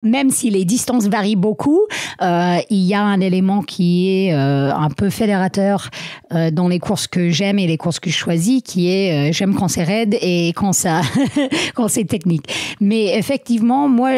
Même si les distances varient beaucoup, il y a un élément qui est un peu fédérateur dans les courses que j'aime et les courses que je choisis, qui est j'aime quand c'est raide et quand ça quand c'est technique. Mais effectivement, moi,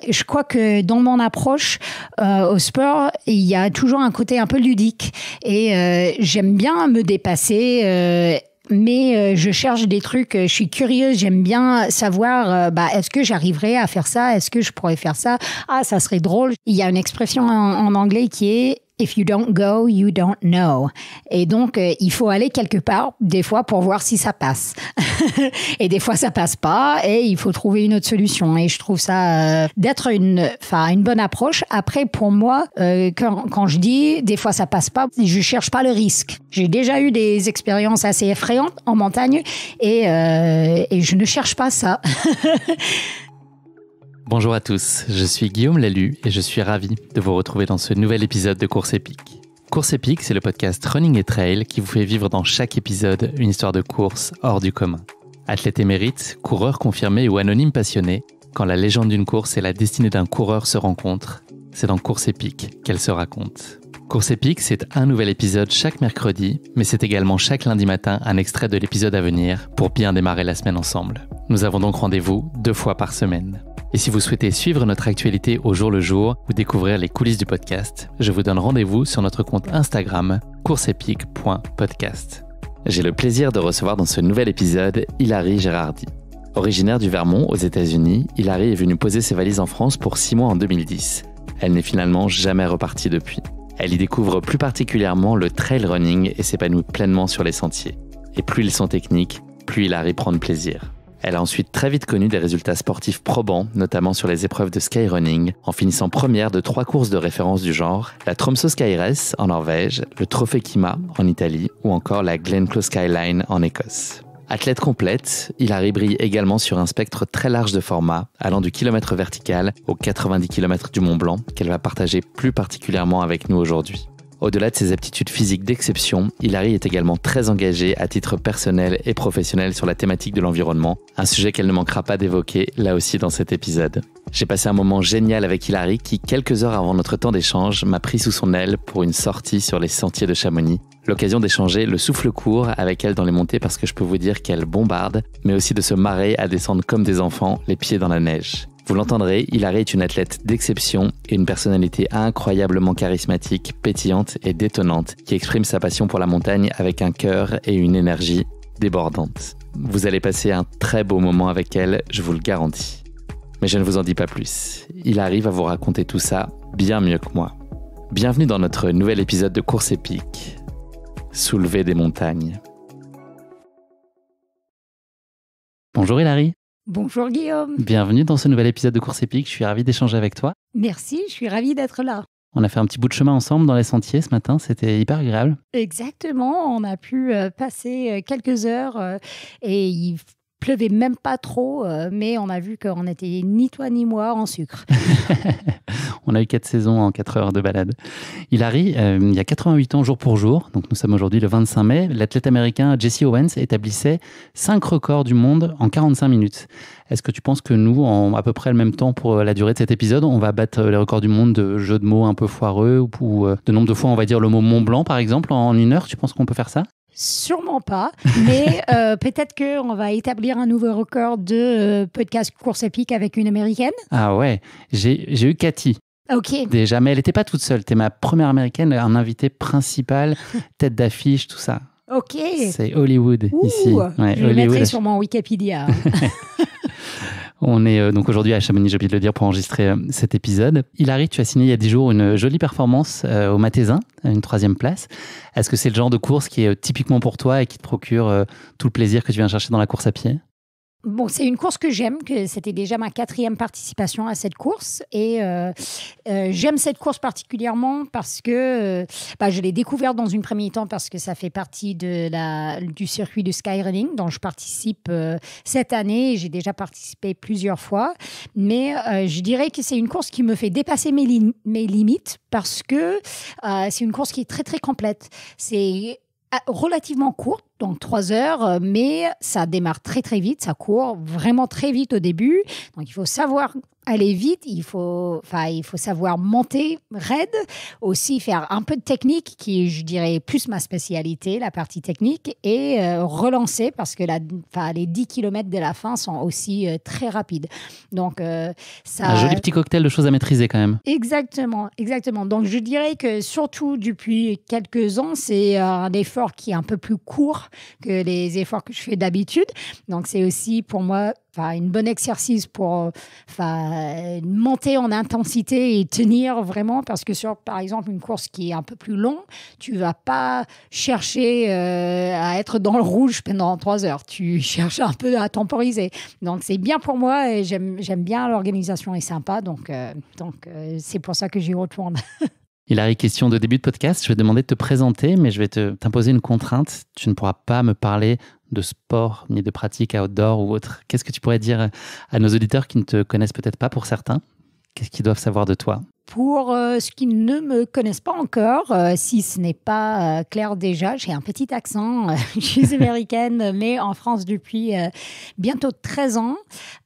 je crois que dans mon approche au sport, il y a toujours un côté un peu ludique et j'aime bien me dépasser. Mais je cherche des trucs, je suis curieuse, j'aime bien savoir, est-ce que j'arriverai à faire ça? Est-ce que je pourrais faire ça? Ah, ça serait drôle. Il y a une expression en anglais qui est « If you don't go, you don't know ». Et donc, il faut aller quelque part, des fois, pour voir si ça passe. Et des fois, ça passe pas et il faut trouver une autre solution. Et je trouve ça d'être une bonne approche. Après, pour moi, quand je dis « des fois, ça passe pas », je cherche pas le risque. J'ai déjà eu des expériences assez effrayantes en montagne et je ne cherche pas ça. Bonjour à tous, je suis Guillaume Lalu et je suis ravi de vous retrouver dans ce nouvel épisode de Course Épique. Course Épique, c'est le podcast Running et Trail qui vous fait vivre dans chaque épisode une histoire de course hors du commun. Athlète émérite, coureur confirmé ou anonyme passionné, quand la légende d'une course et la destinée d'un coureur se rencontrent, c'est dans Course Épique qu'elle se raconte. Course Épique, c'est un nouvel épisode chaque mercredi, mais c'est également chaque lundi matin un extrait de l'épisode à venir pour bien démarrer la semaine ensemble. Nous avons donc rendez-vous 2 fois par semaine. Et si vous souhaitez suivre notre actualité au jour le jour ou découvrir les coulisses du podcast, je vous donne rendez-vous sur notre compte Instagram courseepique.podcast. J'ai le plaisir de recevoir dans ce nouvel épisode Hilary Gérardi. Originaire du Vermont aux États-Unis, Hilary est venue poser ses valises en France pour 6 mois en 2010. Elle n'est finalement jamais repartie depuis. Elle y découvre plus particulièrement le trail running et s'épanouit pleinement sur les sentiers. Et plus ils sont techniques, plus Hilary prend de plaisir. Elle a ensuite très vite connu des résultats sportifs probants, notamment sur les épreuves de skyrunning, en finissant première de 3 courses de référence du genre, la Tromsø Sky Race en Norvège, le Trophée Kima en Italie ou encore la Glenclough Skyline en Écosse. Athlète complète, Hilary brille également sur un spectre très large de formats, allant du kilomètre vertical aux 90 km du Mont Blanc, qu'elle va partager plus particulièrement avec nous aujourd'hui. Au-delà de ses aptitudes physiques d'exception, Hilary est également très engagée à titre personnel et professionnel sur la thématique de l'environnement, un sujet qu'elle ne manquera pas d'évoquer là aussi dans cet épisode. J'ai passé un moment génial avec Hilary qui, quelques heures avant notre temps d'échange, m'a pris sous son aile pour une sortie sur les sentiers de Chamonix. L'occasion d'échanger le souffle court avec elle dans les montées parce que je peux vous dire qu'elle bombarde, mais aussi de se marrer à descendre comme des enfants, les pieds dans la neige. Vous l'entendrez, Hilary est une athlète d'exception et une personnalité incroyablement charismatique, pétillante et détonnante qui exprime sa passion pour la montagne avec un cœur et une énergie débordante. Vous allez passer un très beau moment avec elle, je vous le garantis. Mais je ne vous en dis pas plus. Hilary va vous raconter tout ça bien mieux que moi. Bienvenue dans notre nouvel épisode de Course Épique. Soulever des montagnes. Bonjour Hilary. Bonjour Guillaume. Bienvenue dans ce nouvel épisode de Course Épique. Je suis ravi d'échanger avec toi. Merci, je suis ravie d'être là. On a fait un petit bout de chemin ensemble dans les sentiers ce matin. C'était hyper agréable. Exactement. On a pu passer quelques heures et il pleuvait même pas trop, mais on a vu qu'on n'était ni toi ni moi en sucre. On a eu 4 saisons en 4 heures de balade. Hilary, il y a 88 ans jour pour jour, donc nous sommes aujourd'hui le 25 mai, l'athlète américain Jesse Owens établissait 5 records du monde en 45 minutes. Est-ce que tu penses que nous, en à peu près le même temps pour la durée de cet épisode, on va battre les records du monde de jeux de mots un peu foireux ou de nombre de fois on va dire le mot Mont Blanc par exemple en 1 heure? Tu penses qu'on peut faire ça? Sûrement pas, mais peut-être qu'on va établir un nouveau record de podcast Course Épique avec une Américaine. Ah ouais, j'ai eu Cathy. Ok. Déjà, mais elle n'était pas toute seule. T'es ma première américaine, un invité principal, tête d'affiche, tout ça. Ok. C'est Hollywood ici. Ouais, je le mettrai sur mon Wikipédia. On est donc aujourd'hui à Chamonix, j'ai oublié de le dire, pour enregistrer cet épisode. Hilary, tu as signé il y a 10 jours une jolie performance au Mathézin, une 3e place. Est-ce que c'est le genre de course qui est typiquement pour toi et qui te procure tout le plaisir que tu viens chercher dans la course à pied ? Bon, c'est une course que j'aime, que c'était déjà ma 4e participation à cette course. Et j'aime cette course particulièrement parce que je l'ai découverte dans une première temps parce que ça fait partie du circuit du skyrunning dont je participe cette année. J'ai déjà participé plusieurs fois. Mais je dirais que c'est une course qui me fait dépasser mes limites parce que c'est une course qui est très, très complète. C'est relativement courte, donc 3 heures, mais ça démarre très très vite, ça court vraiment très vite au début. Donc il faut savoir aller vite, il faut savoir monter raide, aussi faire un peu de technique qui est, je dirais, plus ma spécialité, la partie technique, et relancer parce que les 10 km de la fin sont aussi très rapides. Donc, ça... Un joli petit cocktail de choses à maîtriser quand même. Exactement. Donc, je dirais que surtout depuis quelques ans, c'est un effort qui est un peu plus court que les efforts que je fais d'habitude. Donc, c'est aussi pour moi une bonne exercice pour monter en intensité et tenir vraiment, parce que sur, par exemple, une course qui est un peu plus longue, tu vas pas chercher à être dans le rouge pendant 3 heures. Tu cherches un peu à temporiser. Donc, c'est bien pour moi et j'aime bien, l'organisation est sympa. Donc, c'est pour ça que j'y retourne. Hilary, question de début de podcast. Je vais te demander de te présenter, mais je vais t'imposer une contrainte. Tu ne pourras pas me parler de sport, ni de pratique outdoor ou autre. Qu'est-ce que tu pourrais dire à nos auditeurs qui ne te connaissent peut-être pas pour certains? Qu'est-ce qu'ils doivent savoir de toi? Pour ceux qui ne me connaissent pas encore, si ce n'est pas clair déjà, j'ai un petit accent. Je suis américaine, mais en France depuis bientôt 13 ans.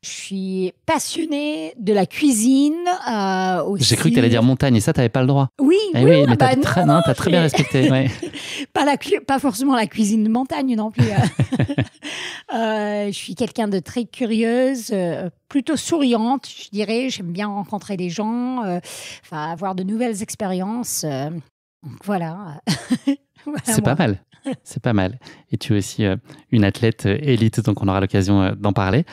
Je suis passionnée de la cuisine aussi. J'ai cru que tu allais dire montagne, et ça, tu n'avais pas le droit. Oui, mais tu as très bien respecté. Ouais. Pas forcément la cuisine de montagne non plus. Je suis quelqu'un de très curieuse, plutôt souriante, je dirais. J'aime bien rencontrer des gens, avoir de nouvelles expériences. Voilà. C'est pas mal. C'est pas mal. Et tu es aussi une athlète élite, donc on aura l'occasion d'en parler.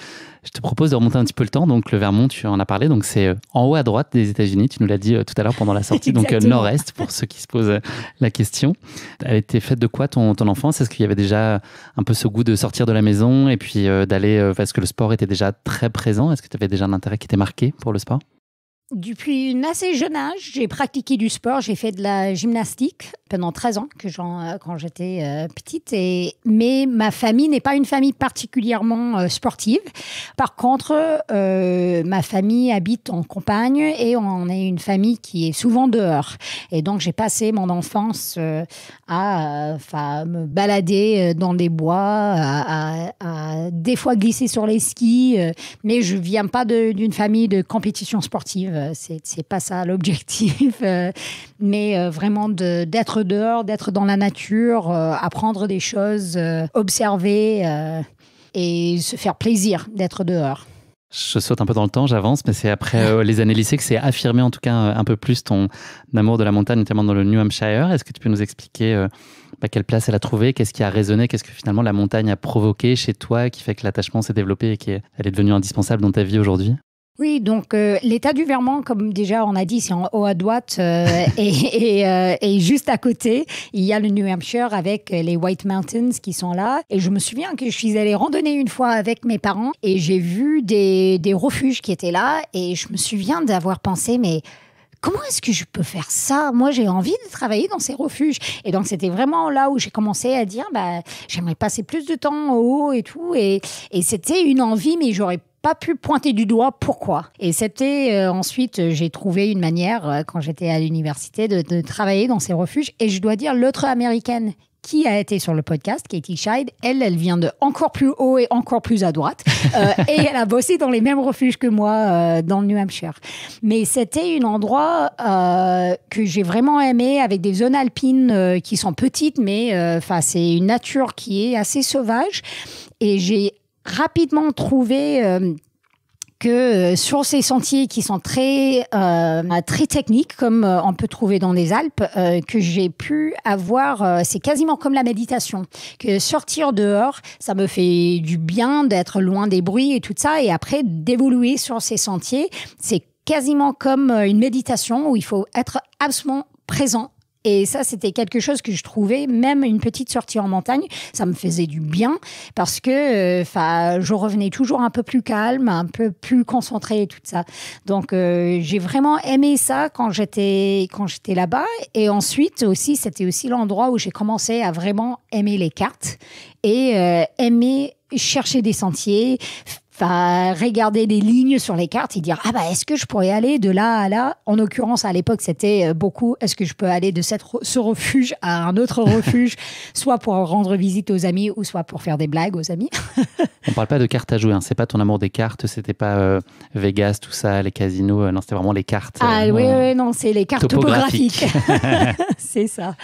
Je te propose de remonter un petit peu le temps. Donc le Vermont, tu en as parlé. Donc c'est en haut à droite des États-Unis. Tu nous l'as dit tout à l'heure pendant la sortie. Donc nord-est, pour ceux qui se posent la question. Elle était faite de quoi ton enfance? Est-ce qu'il y avait déjà un peu ce goût de sortir de la maison et puis d'aller... Est-ce que le sport était déjà très présent? Est-ce que tu avais déjà un intérêt qui était marqué pour le sport? Depuis un assez jeune âge, j'ai pratiqué du sport. J'ai fait de la gymnastique pendant 13 ans quand j'étais petite. Mais ma famille n'est pas une famille particulièrement sportive. Par contre, ma famille habite en campagne et on est une famille qui est souvent dehors. Et donc, j'ai passé mon enfance à me balader dans des bois, à des fois glisser sur les skis. Mais je ne viens pas d'une famille de compétition sportive. C'est pas ça l'objectif, mais vraiment d'être dehors, d'être dans la nature, apprendre des choses, observer et se faire plaisir d'être dehors. Je saute un peu dans le temps, j'avance, mais c'est après les années lycée que c'est affirmé en tout cas un peu plus ton amour de la montagne, notamment dans le New Hampshire. Est-ce que tu peux nous expliquer quelle place elle a trouvé, qu'est-ce qui a résonné, qu'est-ce que finalement la montagne a provoqué chez toi, qui fait que l'attachement s'est développé et qu'elle est devenue indispensable dans ta vie aujourd'hui? Oui, donc l'État du Vermont, comme déjà on a dit, c'est en haut à droite et juste à côté, il y a le New Hampshire avec les White Mountains qui sont là. Et je me souviens que je suis allée randonner une fois avec mes parents et j'ai vu des refuges qui étaient là et je me souviens d'avoir pensé, mais comment est-ce que je peux faire ça? Moi, j'ai envie de travailler dans ces refuges. Et donc, c'était vraiment là où j'ai commencé à dire, j'aimerais passer plus de temps en haut et tout. Et c'était une envie, mais j'aurais pas pu pointer du doigt pourquoi. Et c'était ensuite, j'ai trouvé une manière, quand j'étais à l'université, de travailler dans ces refuges. Et je dois dire, l'autre américaine qui a été sur le podcast, Katie Scheid, elle vient de encore plus haut et encore plus à droite. Et elle a bossé dans les mêmes refuges que moi dans le New Hampshire. Mais c'était un endroit que j'ai vraiment aimé, avec des zones alpines qui sont petites, mais c'est une nature qui est assez sauvage. Et j'ai rapidement trouvé que sur ces sentiers qui sont très techniques, comme on peut trouver dans les Alpes, que j'ai pu avoir, c'est quasiment comme la méditation, que sortir dehors, ça me fait du bien d'être loin des bruits et tout ça, et après d'évoluer sur ces sentiers, c'est quasiment comme une méditation où il faut être absolument présent. Et ça, c'était quelque chose que je trouvais, même une petite sortie en montagne, ça me faisait du bien parce que je revenais toujours un peu plus calme, un peu plus concentrée et tout ça. Donc, j'ai vraiment aimé ça quand j'étais là-bas. Et ensuite aussi, c'était aussi l'endroit où j'ai commencé à vraiment aimer les cartes et aimer chercher des sentiers, regarder les lignes sur les cartes et dire est-ce que je pourrais aller de là à là. En l'occurrence, à l'époque, c'était beaucoup est-ce que je peux aller de ce refuge à un autre refuge, soit pour rendre visite aux amis ou soit pour faire des blagues aux amis. On parle pas de cartes à jouer, hein. C'est pas ton amour des cartes, c'était pas Vegas, tout ça, les casinos. Non, c'était vraiment les cartes. Oui, non, c'est les cartes topographiques. C'est ça.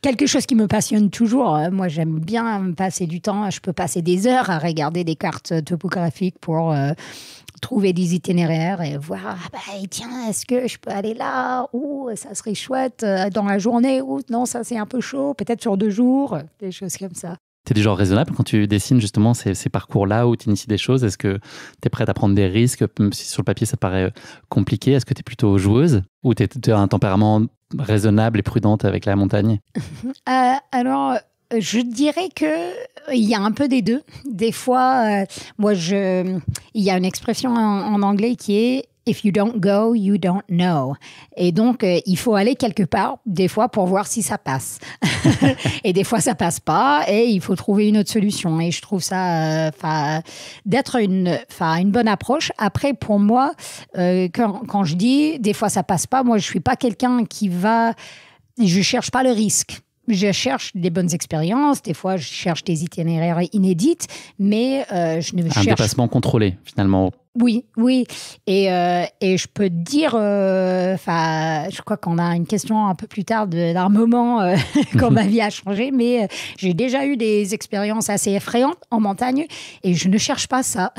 Quelque chose qui me passionne toujours. Moi, j'aime bien passer du temps. Je peux passer des heures à regarder des cartes topographiques pour trouver des itinéraires et voir, tiens, est-ce que je peux aller là? Ou ça serait chouette dans la journée? Ou non, ça c'est un peu chaud, peut-être sur 2 jours, des choses comme ça. T'es du genre raisonnable quand tu dessines justement ces parcours-là où tu inities des choses? Est-ce que t'es prête à prendre des risques, même si sur le papier ça te paraît compliqué? Est-ce que t'es plutôt joueuse ou t'as un tempérament raisonnable et prudente avec la montagne? Alors, je dirais qu'il y a un peu des deux. Des fois, il y a une expression en anglais qui est If you don't go, you don't know. Et donc, il faut aller quelque part, des fois, pour voir si ça passe. Et des fois, ça passe pas et il faut trouver une autre solution. Et je trouve ça d'être une bonne approche. Après, pour moi, quand je dis des fois, ça passe pas, moi, je suis pas quelqu'un je cherche pas le risque. Je cherche des bonnes expériences, des fois je cherche des itinéraires inédits, mais je ne cherche... Un déplacement contrôlé, finalement. Oui. Et je peux te dire, je crois qu'on a une question un peu plus tard d'un moment quand ma vie a changé, mais j'ai déjà eu des expériences assez effrayantes en montagne et je ne cherche pas ça.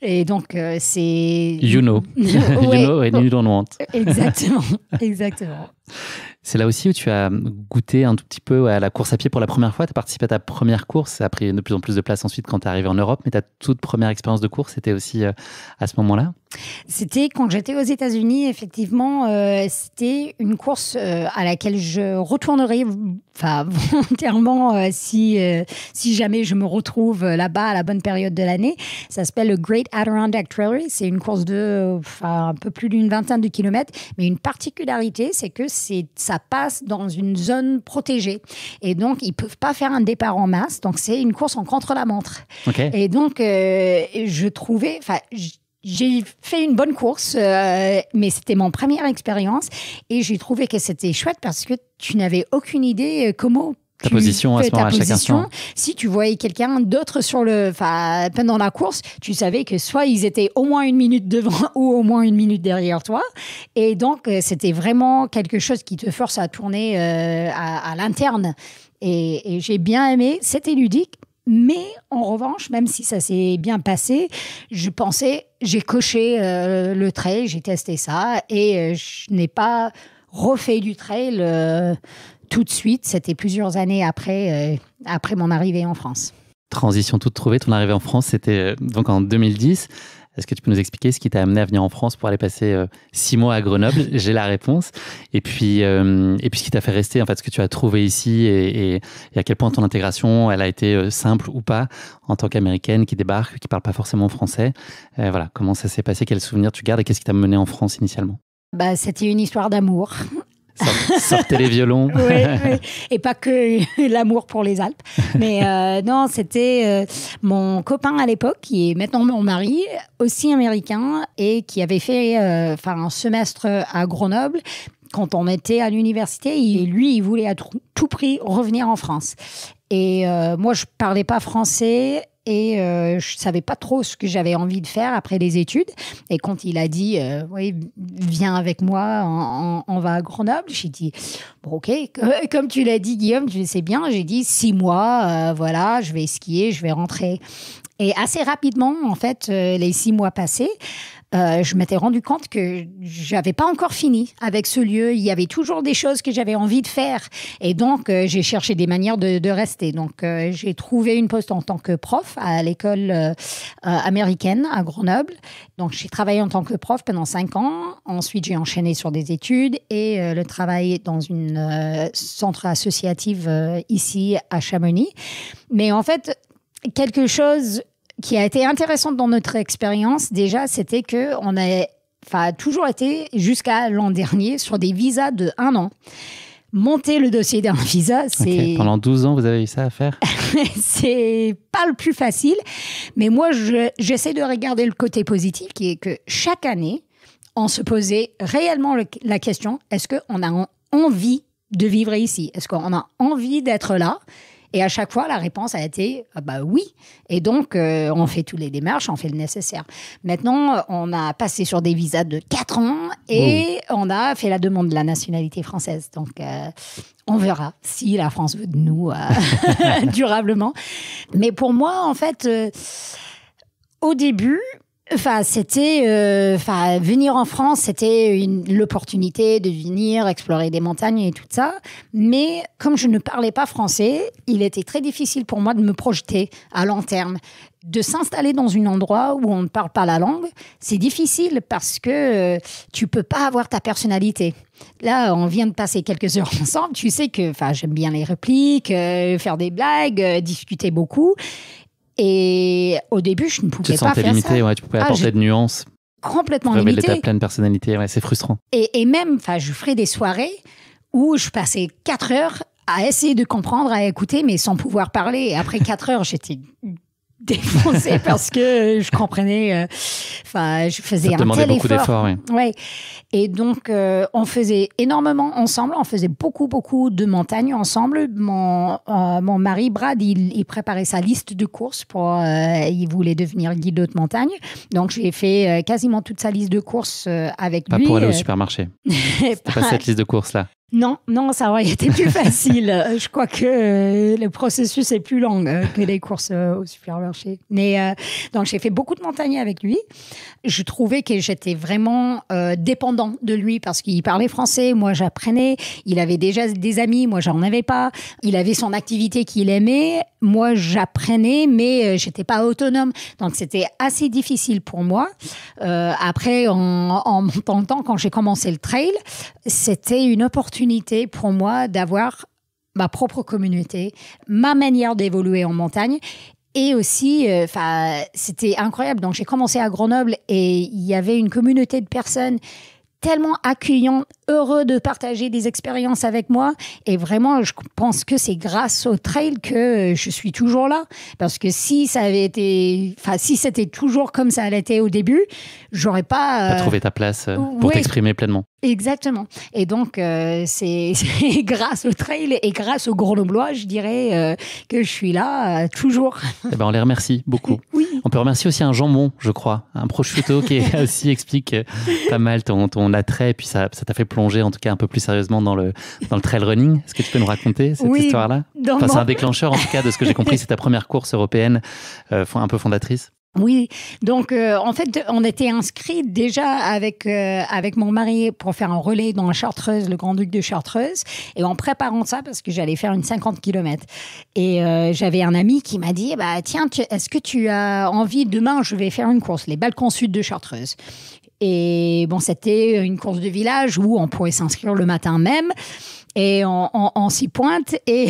Et donc, c'est... You know. You know and you don't want. Exactement. C'est là aussi où tu as goûté un tout petit peu à la course à pied pour la première fois. Tu as participé à ta première course. Ça a pris de plus en plus de place ensuite quand tu es arrivé en Europe. Mais ta toute première expérience de course, c'était aussi à ce moment-là? C'était quand j'étais aux États-Unis, effectivement. C'était une course à laquelle je retournerai volontairement si jamais je me retrouve là-bas à la bonne période de l'année. Ça s'appelle le Great Adirondack Trail. C'est une course de un peu plus d'une 20aine de kilomètres. Mais une particularité, c'est que ça passe dans une zone protégée. Et donc, ils ne peuvent pas faire un départ en masse. Donc, c'est une course en contre-la-montre. Okay. Et donc, je trouvais... J'ai fait une bonne course, mais c'était mon première expérience. Et j'ai trouvé que c'était chouette parce que tu n'avais aucune idée comment... Ta position à ce moment, à chaque instant. Si tu voyais quelqu'un d'autre pendant la course, tu savais que soit ils étaient au moins 1 minute devant ou au moins 1 minute derrière toi. Et donc, c'était vraiment quelque chose qui te force à tourner à l'interne. Et j'ai bien aimé. C'était ludique. Mais en revanche, même si ça s'est bien passé, j'ai coché le trail, j'ai testé ça et je n'ai pas refait du trail tout de suite. C'était plusieurs années après mon arrivée en France. Transition toute trouvée, ton arrivée en France, c'était donc en 2010. Est-ce que tu peux nous expliquer ce qui t'a amené à venir en France pour aller passer 6 mois à Grenoble? J'ai la réponse. Et puis ce qui t'a fait rester, en fait, ce que tu as trouvé ici et à quel point ton intégration, elle a été simple ou pas en tant qu'Américaine qui débarque, qui parle pas forcément français. Voilà, comment ça s'est passé? Quels souvenirs tu gardes et qu'est-ce qui t'a mené en France initialement? C'était une histoire d'amour. Sortez les violons. Oui. Et pas que l'amour pour les Alpes. Mais non, c'était mon copain à l'époque, qui est maintenant mon mari, aussi américain, et qui avait fait un semestre à Grenoble quand on était à l'université. Et lui, il voulait à tout prix revenir en France. Et moi, je parlais pas français. Et je savais pas trop ce que j'avais envie de faire après les études. Et quand il a dit, oui, viens avec moi, on va à Grenoble, j'ai dit, bon, ok, comme tu l'as dit, Guillaume, tu le sais bien, j'ai dit 6 mois, voilà, je vais skier, je vais rentrer. Et assez rapidement, en fait, les 6 mois passés, je m'étais rendu compte que j'avais pas encore fini avec ce lieu. Il y avait toujours des choses que j'avais envie de faire. Et donc, j'ai cherché des manières de rester. Donc, j'ai trouvé une poste en tant que prof à l'école américaine à Grenoble. Donc, j'ai travaillé en tant que prof pendant 5 ans. Ensuite, j'ai enchaîné sur des études et le travail dans une centre associatif ici à Chamonix. Mais en fait, quelque chose qui a été intéressant dans notre expérience, déjà, c'était qu'on a toujours été, jusqu'à l'an dernier, sur des visas de 1 an. monter le dossier d'un visa, c'est... Okay. Pendant 12 ans, vous avez eu ça à faire? C'est pas le plus facile, mais moi, j'essaie de regarder le côté positif, qui est que chaque année, on se posait réellement la question, est-ce qu'on a envie de vivre ici? Est-ce qu'on a envie d'être là? Et à chaque fois, la réponse a été oui. Et donc, on fait tous les démarches, on fait le nécessaire. Maintenant, on a passé sur des visas de 4 ans et on a fait la demande de la nationalité française. Donc, on verra si la France veut de nous durablement. Mais pour moi, en fait, au début... venir en France, c'était l'opportunité de venir explorer des montagnes et tout ça. Mais comme je ne parlais pas français, il était très difficile pour moi de me projeter à long terme. De s'installer dans un endroit où on ne parle pas la langue, c'est difficile parce que tu peux pas avoir ta personnalité. Là, on vient de passer quelques heures ensemble. Tu sais que j'aime bien les répliques, faire des blagues, discuter beaucoup. Et au début, je ne pouvais pas faire ça. Tu te sentais limité, ouais, tu pouvais apporter de nuances. Complètement révéler limité. Ta pleine personnalité, ouais, c'est frustrant. Et même, je ferais des soirées où je passais 4 heures à essayer de comprendre, à écouter, mais sans pouvoir parler. Et après 4 heures, j'étais défoncée parce que je comprenais, je faisais un tel effort. Ça demandait beaucoup d'efforts, oui. Ouais. Et donc, on faisait énormément ensemble, on faisait beaucoup de montagnes ensemble. Mon mari, Brad, il préparait sa liste de courses il voulait devenir guide de montagne. Donc, j'ai fait quasiment toute sa liste de courses avec lui. Pas pour aller au supermarché. C'était pas cette liste de courses-là. Non, ça aurait été plus facile. Je crois que le processus est plus long que les courses au supermarché. Mais donc, j'ai fait beaucoup de montagnes avec lui. Je trouvais que j'étais vraiment dépendant de lui parce qu'il parlait français. Moi, j'apprenais. Il avait déjà des amis. Moi, j'en avais pas. Il avait son activité qu'il aimait. Moi, j'apprenais, mais j'étais pas autonome. Donc, c'était assez difficile pour moi. Après, en montant le temps, quand j'ai commencé le trail, c'était une opportunité pour moi d'avoir ma propre communauté, ma manière d'évoluer en montagne. Et aussi, c'était incroyable. Donc, j'ai commencé à Grenoble et il y avait une communauté de personnes tellement accueillants, heureux de partager des expériences avec moi. Et vraiment, je pense que c'est grâce au trail que je suis toujours là. Parce que si c'était toujours comme ça l'était au début, j'aurais pas trouvé ta place pour t'exprimer pleinement. Exactement. Et donc, c'est grâce au trail et grâce aux Grenoblois, je dirais, que je suis là toujours. Eh ben, on les remercie beaucoup. Oui. On peut remercier aussi un jambon, je crois, un prosciutto qui aussi explique pas mal ton attrait, et puis ça t'a fait plonger en tout cas un peu plus sérieusement dans le trail running. Est-ce que tu peux nous raconter cette histoire-là? C'est un déclencheur en tout cas de ce que j'ai compris, c'est ta première course européenne un peu fondatrice. Oui, donc en fait, on était inscrits déjà avec mon mari pour faire un relais dans la Chartreuse, le Grand-Duc de Chartreuse, et en préparant ça, parce que j'allais faire une 50 km. Et j'avais un ami qui m'a dit, tiens, est-ce que tu as envie, demain, je vais faire une course, les Balkans Sud de Chartreuse. Et bon, c'était une course de village où on pourrait s'inscrire le matin même. Et on s'y pointe et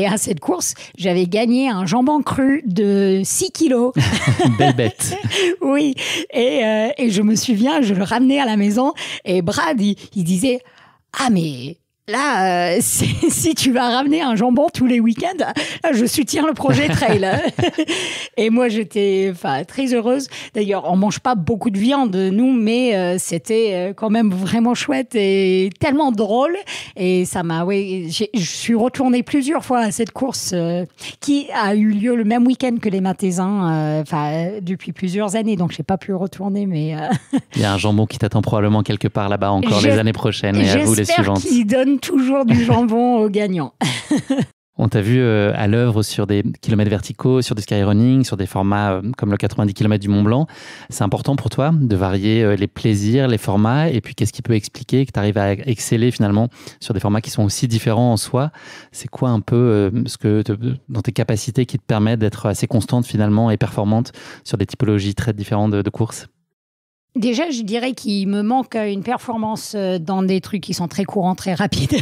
à cette course, j'avais gagné un jambon cru de 6 kilos. Belle bête. Oui, et je me souviens, je le ramenais à la maison et Brad, il disait « Ah mais... là, si tu vas ramener un jambon tous les week-ends, là, je soutiens le projet trail. » Et moi, j'étais très heureuse. D'ailleurs, on mange pas beaucoup de viande, nous, mais c'était quand même vraiment chouette et tellement drôle. Et ça m'a, je suis retournée plusieurs fois à cette course qui a eu lieu le même week-end que les Matézins, depuis plusieurs années. Donc, j'ai pas pu retourner, mais... Il y a un jambon qui t'attend probablement quelque part là-bas encore les années prochaines et à vous les suivantes. J'espère qu'il donne toujours du jambon aux gagnants. On t'a vu à l'œuvre sur des kilomètres verticaux, sur du skyrunning, sur des formats comme le 90 km du Mont Blanc. C'est important pour toi de varier les plaisirs, les formats, et puis qu'est-ce qui peut expliquer que tu arrives à exceller finalement sur des formats qui sont aussi différents en soi? C'est quoi un peu dans tes capacités qui te permettent d'être assez constante finalement et performante sur des typologies très différentes de courses? Déjà, je dirais qu'il me manque une performance dans des trucs qui sont très courants, très rapides.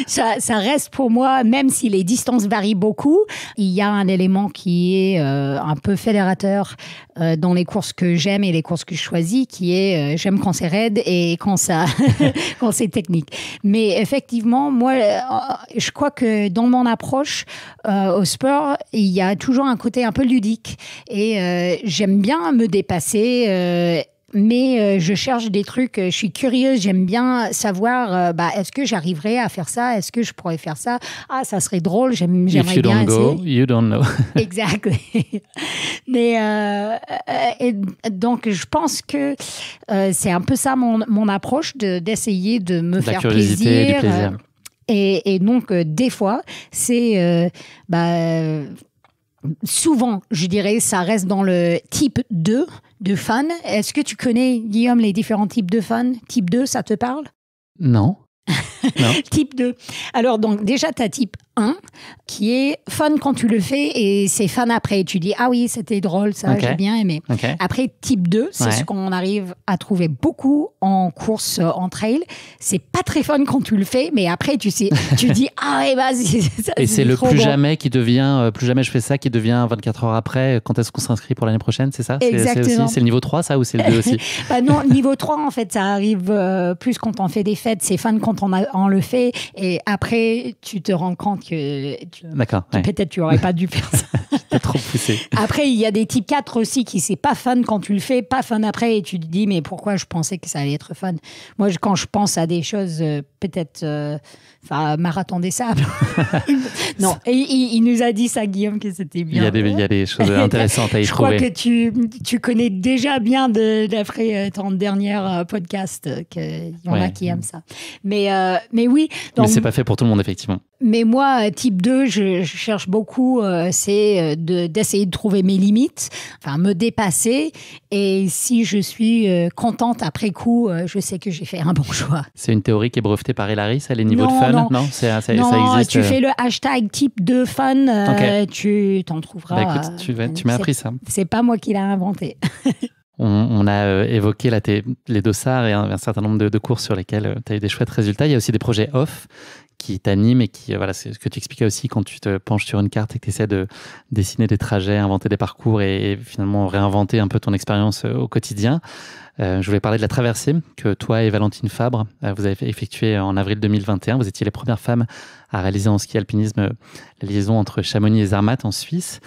Ça reste pour moi, même si les distances varient beaucoup, il y a un élément qui est un peu fédérateur dans les courses que j'aime et les courses que je choisis, qui est j'aime quand c'est raide et quand quand c'est technique. Mais effectivement, moi, je crois que dans mon approche au sport, il y a toujours un côté un peu ludique et j'aime bien me dépasser. Mais je cherche des trucs, je suis curieuse, j'aime bien savoir, est-ce que j'arriverai à faire ça? Est-ce que je pourrais faire ça? Ah, ça serait drôle, j'aimerais If you bien don't essayer. go, you don't know. Exactly. Mais et donc, je pense que c'est un peu ça mon approche, d'essayer de me faire curiosité plaisir. et du plaisir. Et donc, des fois, c'est... souvent, je dirais, ça reste dans le type 2 de fun. Est-ce que tu connais, Guillaume, les différents types de fun? Type 2, ça te parle? Non. Non. Type 2. Alors, donc, déjà, tu as type 1, qui est fun quand tu le fais et c'est fun après. Tu dis, ah oui, c'était drôle, ça, Okay. j'ai bien aimé. Okay. Après, type 2, c'est Ouais. ce qu'on arrive à trouver beaucoup en course, en trail. C'est pas très fun quand tu le fais, mais après, tu dis, ah ouais, vas-y. Et c'est le trop plus bon. jamais qui devient, plus jamais je fais ça, qui devient 24 heures après. Quand est-ce qu'on s'inscrit pour l'année prochaine, c'est ça? Exactement. C'est le niveau 3, ça, ou c'est le 2 aussi? Non, niveau 3, en fait, ça arrive plus quand on fait des fêtes. C'est fun quand on le fait. Et après, tu te rends compte que D'accord. Ouais. peut-être tu n'aurais pas dû faire ça. T'as trop poussé. Après, il y a des types 4 aussi qui c'est pas fun quand tu le fais, pas fun après. Et tu te dis, mais pourquoi je pensais que ça allait être fun? Moi, quand je pense à des choses, peut-être, marathon des sables. Non, et il nous a dit ça, Guillaume, que c'était bien. Il y a des choses intéressantes à y Je crois trouver. que tu connais déjà bien d'après ton dernier podcast qu'il y en a qui aiment ça. Mais oui. Donc, Mais c'est pas fait pour tout le monde, effectivement. Mais moi, type 2, je cherche beaucoup, c'est d'essayer de trouver mes limites, enfin me dépasser. Et si je suis contente après coup, je sais que j'ai fait un bon choix. C'est une théorie qui est brevetée par Hilary, ça, les niveaux de fun? Non, ça non, existe. tu fais le hashtag type 2 fun, Ok. tu t'en trouveras. Bah, écoute, tu m'as appris ça. C'est pas moi qui l'ai inventé. On a évoqué là, les dossards et un certain nombre de courses sur lesquels tu as eu des chouettes résultats. Il y a aussi des projets off qui t'animent et qui, voilà, c'est ce que tu expliquais aussi quand tu te penches sur une carte et que tu essaies de dessiner des trajets, inventer des parcours et finalement réinventer un peu ton expérience au quotidien. Je voulais parler de la traversée que toi et Valentine Fabre, vous avez effectuée en avril 2021. Vous étiez les premières femmes à réaliser en ski alpinisme la liaison entre Chamonix et Zermatt en Suisse.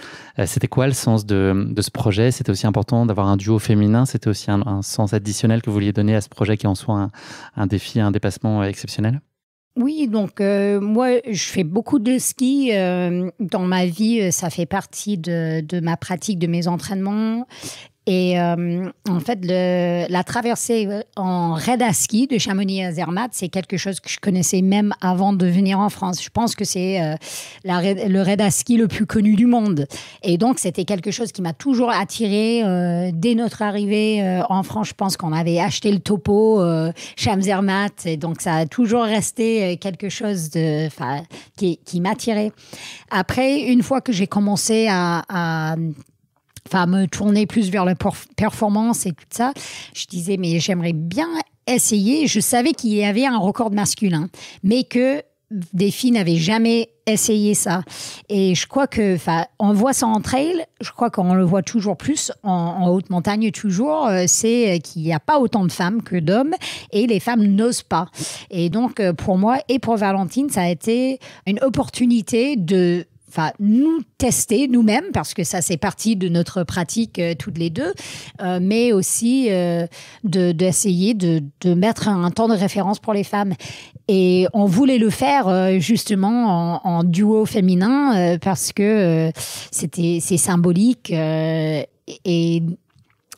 C'était quoi le sens de ce projet? C'était aussi important d'avoir un duo féminin. C'était aussi un sens additionnel que vous vouliez donner à ce projet qui est en soi un défi, un dépassement exceptionnel? Oui, donc moi, je fais beaucoup de ski dans ma vie. Ça fait partie de ma pratique, de mes entraînements. Et en fait, la traversée en raid à ski de Chamonix à Zermatt, c'est quelque chose que je connaissais même avant de venir en France. Je pense que c'est le raid à ski le plus connu du monde. Et donc, c'était quelque chose qui m'a toujours attirée. Dès notre arrivée en France, je pense qu'on avait acheté le topo Cham Zermatt. Et donc, ça a toujours resté quelque chose qui m'attirait. Après, une fois que j'ai commencé à me tourner plus vers la performance et tout ça, je disais, mais j'aimerais bien essayer. Je savais qu'il y avait un record masculin, mais que des filles n'avaient jamais essayé ça. Et je crois que, on voit ça en trail, je crois qu'on le voit toujours plus, en haute montagne toujours, c'est qu'il n'y a pas autant de femmes que d'hommes, et les femmes n'osent pas. Et donc, pour moi et pour Valentine, ça a été une opportunité de nous tester nous-mêmes, parce que ça, c'est partie de notre pratique toutes les deux, mais aussi d'essayer de mettre un temps de référence pour les femmes. Et on voulait le faire justement en duo féminin parce que c'est symbolique et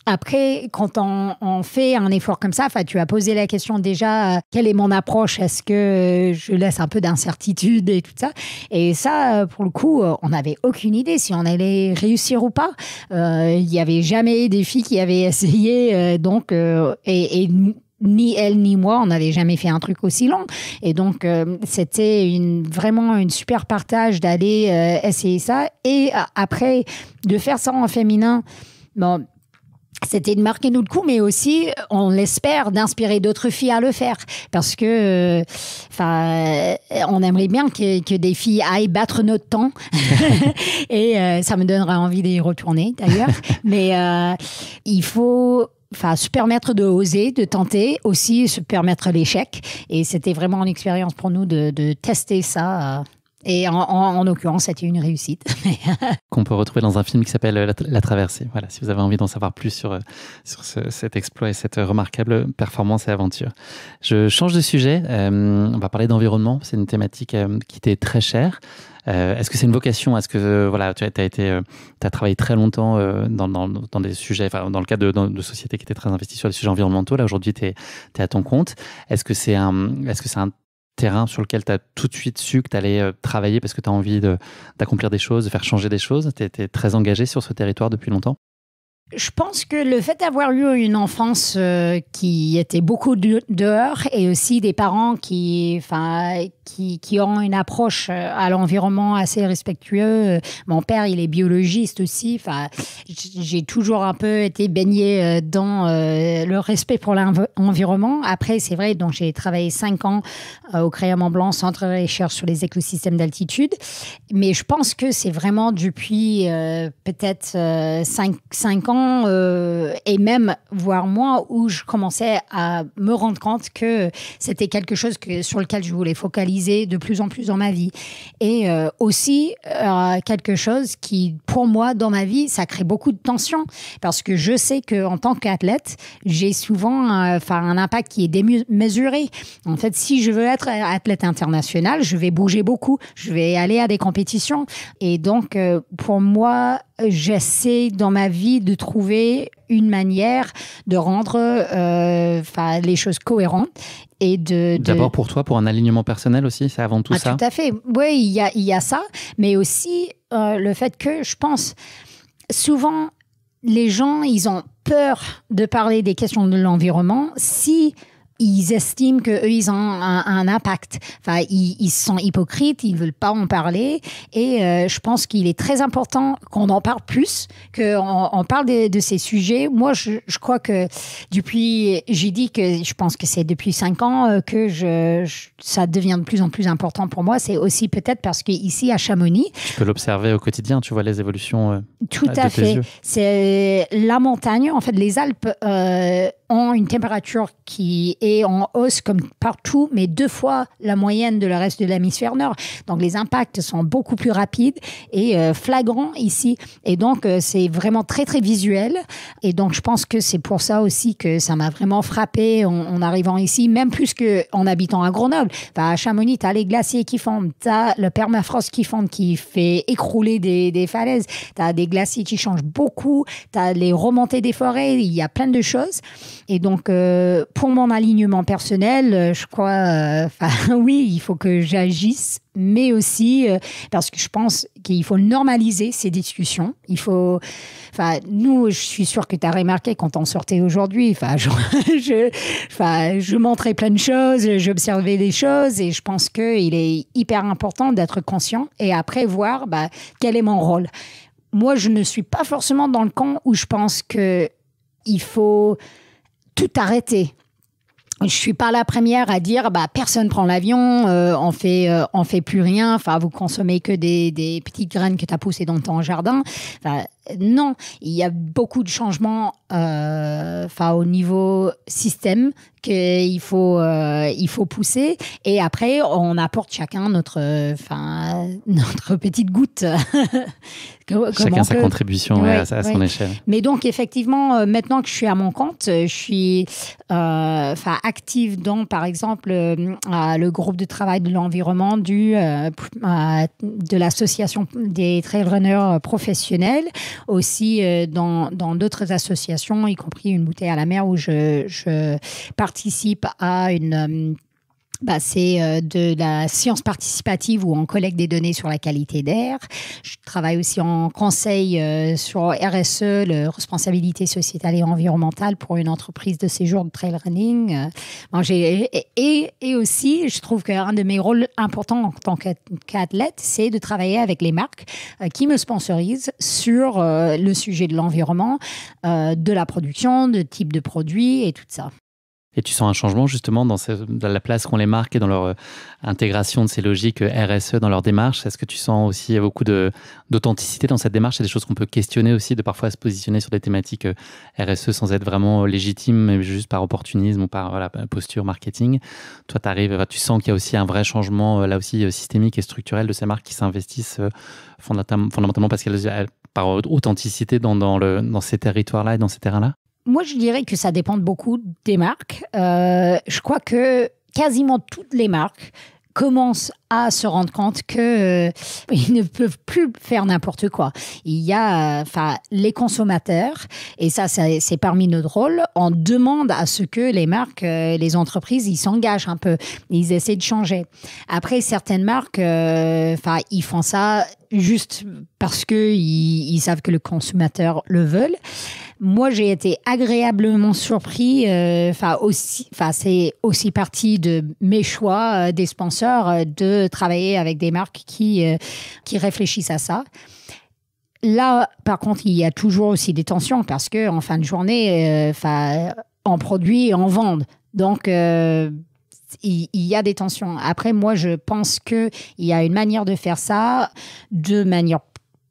après, quand on fait un effort comme ça, tu as posé la question déjà, quelle est mon approche? Est-ce que je laisse un peu d'incertitude et tout ça? Et ça, pour le coup, on n'avait aucune idée si on allait réussir ou pas. Il n'y avait jamais des filles qui avaient essayé, et ni elle ni moi, on n'avait jamais fait un truc aussi long. Et donc, c'était vraiment une super partage d'aller essayer ça. Et après, de faire ça en féminin, bon, c'était de marquer notre coup, mais aussi, on l'espère, d'inspirer d'autres filles à le faire. Parce que, on aimerait bien que des filles aillent battre notre temps. Et ça me donnera envie d'y retourner, d'ailleurs. Mais il faut se permettre de oser, de tenter, aussi se permettre l'échec. Et c'était vraiment une expérience pour nous de tester ça. Et en l'occurrence, c'était une réussite. Qu'on peut retrouver dans un film qui s'appelle La Traversée. Voilà, si vous avez envie d'en savoir plus sur cet exploit et cette remarquable performance et aventure. Je change de sujet. On va parler d'environnement. C'est une thématique qui t'est très chère. Est-ce que c'est une vocation? Est-ce que tu as travaillé très longtemps dans des sujets, dans le cadre de sociétés qui étaient très investies sur les sujets environnementaux? Là, aujourd'hui, tu es à ton compte. Est-ce que c'est un terrain sur lequel tu as tout de suite su que tu allais travailler parce que tu as envie d'accomplir des choses, de faire changer des choses? Tu étais très engagé sur ce territoire depuis longtemps? Je pense que le fait d'avoir eu une enfance qui était beaucoup dehors et aussi des parents qui ont une approche à l'environnement assez respectueux. Mon père, il est biologiste aussi. J'ai toujours un peu été baignée dans le respect pour l'environnement. Après, c'est vrai, donc j'ai travaillé 5 ans au Créa Mont-Blanc, centre de recherche sur les écosystèmes d'altitude. Mais je pense que c'est vraiment depuis peut-être 5 ans et même, voire moins, où je commençais à me rendre compte que c'était quelque chose sur lequel je voulais focaliser de plus en plus dans ma vie. Et aussi, quelque chose qui, pour moi, dans ma vie, ça crée beaucoup de tension. Parce que je sais qu'en tant qu'athlète, j'ai souvent un impact qui est démesuré. En fait, si je veux être athlète international, je vais bouger beaucoup. Je vais aller à des compétitions. Et donc, pour moi, j'essaie dans ma vie de trouver une manière de rendre les choses cohérentes. Et D'abord pour toi, pour un alignement personnel aussi, c'est avant tout ça? Tout à fait. Oui, il y a ça, mais aussi le fait que je pense souvent les gens, ils ont peur de parler des questions de l'environnement si ils estiment qu'eux, ils ont un impact. Ils sont hypocrites, ils ne veulent pas en parler. Et je pense qu'il est très important qu'on en parle plus, qu'on parle de ces sujets. Moi, je crois que j'ai dit que je pense que c'est depuis 5 ans que ça devient de plus en plus important pour moi. C'est aussi peut-être parce qu'ici, à Chamonix... Tu peux l'observer au quotidien, tu vois les évolutions tout à fait. C'est la montagne, en fait, les Alpes ont une température qui est en hausse comme partout, mais 2 fois la moyenne de le reste de l'hémisphère nord. Donc, les impacts sont beaucoup plus rapides et flagrants ici. Et donc, c'est vraiment très, très visuel. Et donc, je pense que c'est pour ça aussi que ça m'a vraiment frappée en arrivant ici, même plus qu'en habitant à Grenoble. À Chamonix, tu as les glaciers qui fondent, tu as le permafrost qui fonde, qui fait écrouler des falaises, tu as des glaciers qui changent beaucoup, tu as les remontées des forêts, il y a plein de choses. Et donc, pour mon alignement personnel, je crois, oui, il faut que j'agisse, mais aussi parce que je pense qu'il faut normaliser ces discussions. Il faut, nous, je suis sûre que tu as remarqué quand on sortait aujourd'hui, je montrais plein de choses, j'observais des choses et je pense qu'il est hyper important d'être conscient et après voir quel est mon rôle. Moi, je ne suis pas forcément dans le camp où je pense qu'il faut tout arrêter. Je suis pas la première à dire personne prend l'avion, on fait plus rien, vous consommez que des petites graines que tu as poussées dans ton jardin. Non, il y a beaucoup de changements au niveau système qu'il faut pousser et après on apporte chacun notre petite goutte. Chacun sa contribution à son échelle. Mais donc effectivement, maintenant que je suis à mon compte, je suis active dans, par exemple, le groupe de travail de l'environnement de l'association des trail runners professionnels, aussi dans d'autres associations, y compris une bouteille à la mer où je participe à C'est de la science participative où on collecte des données sur la qualité d'air. Je travaille aussi en conseil sur RSE, la responsabilité sociétale et environnementale pour une entreprise de séjour de trail running. Et aussi, je trouve qu'un de mes rôles importants en tant qu'athlète, c'est de travailler avec les marques qui me sponsorisent sur le sujet de l'environnement, de la production, de type de produits et tout ça. Et tu sens un changement justement dans la place qu'ont les marques et dans leur intégration de ces logiques RSE dans leur démarche. Est-ce que tu sens aussi beaucoup d'authenticité dans cette démarche? C'est des choses qu'on peut questionner aussi, de parfois se positionner sur des thématiques RSE sans être vraiment légitime, mais juste par opportunisme ou par posture marketing. Toi, tu sens qu'il y a aussi un vrai changement là aussi systémique et structurel de ces marques qui s'investissent fondamentalement parce qu'elles par authenticité dans ces territoires-là et dans ces terrains-là? Moi, je dirais que ça dépend beaucoup des marques. Je crois que quasiment toutes les marques commencent à se rendre compte qu'ils ne peuvent plus faire n'importe quoi. Il y a les consommateurs, et ça c'est parmi nos rôles, on demande à ce que les marques, les entreprises, ils s'engagent un peu, ils essaient de changer. Après, certaines marques, ils font ça juste parce qu'ils savent que le consommateur le veut. Moi, j'ai été agréablement surpris. C'est aussi partie de mes choix des sponsors de travailler avec des marques qui réfléchissent à ça. Là, par contre, il y a toujours aussi des tensions parce que en fin de journée, on produit et on vend. Donc, il y a des tensions. Après, moi, je pense qu'il y a une manière de faire ça de manière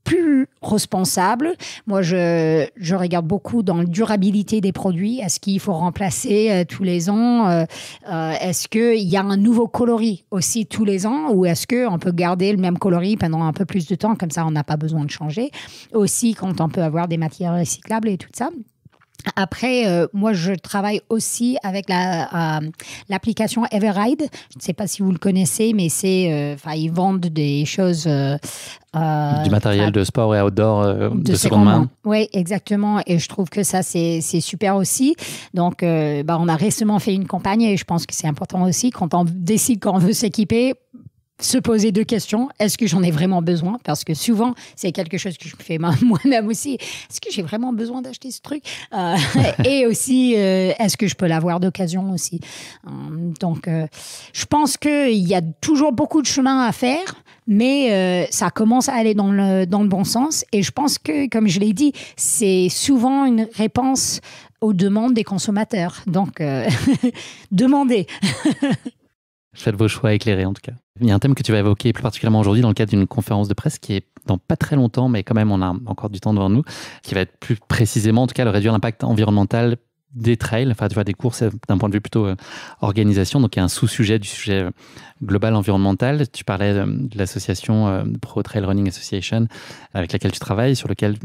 plus responsable. Moi, je regarde beaucoup dans la durabilité des produits. Est-ce qu'il faut remplacer tous les ans? Est-ce qu'il y a un nouveau coloris aussi tous les ans? Ou est-ce qu'on peut garder le même coloris pendant un peu plus de temps? Comme ça, on n'a pas besoin de changer. Aussi, quand on peut avoir des matières recyclables et tout ça. Après, moi, je travaille aussi avec l'application Everride. Je ne sais pas si vous le connaissez, mais ils vendent des choses... du matériel de sport et outdoor de seconde main. Oui, exactement. Et je trouve que ça, c'est super aussi. Donc, on a récemment fait une campagne et je pense que c'est important aussi quand on décide qu'on veut s'équiper, se poser 2 questions. Est-ce que j'en ai vraiment besoin? Parce que souvent, c'est quelque chose que je fais moi-même aussi. Est-ce que j'ai vraiment besoin d'acheter ce truc? Et aussi, est-ce que je peux l'avoir d'occasion aussi? Donc, je pense qu'il y a toujours beaucoup de chemin à faire, mais ça commence à aller dans le bon sens. Et je pense que, comme je l'ai dit, c'est souvent une réponse aux demandes des consommateurs. Donc, demandez. Faites vos choix éclairés en tout cas. Il y a un thème que tu vas évoquer plus particulièrement aujourd'hui dans le cadre d'une conférence de presse qui est dans pas très longtemps, mais quand même on a encore du temps devant nous, qui va être plus précisément en tout cas le réduire l'impact environnemental des trails, des courses d'un point de vue plutôt organisation. Donc il y a un sous-sujet du sujet global environnemental. Tu parlais de l'association Pro Trail Running Association avec laquelle tu travailles, sur lequel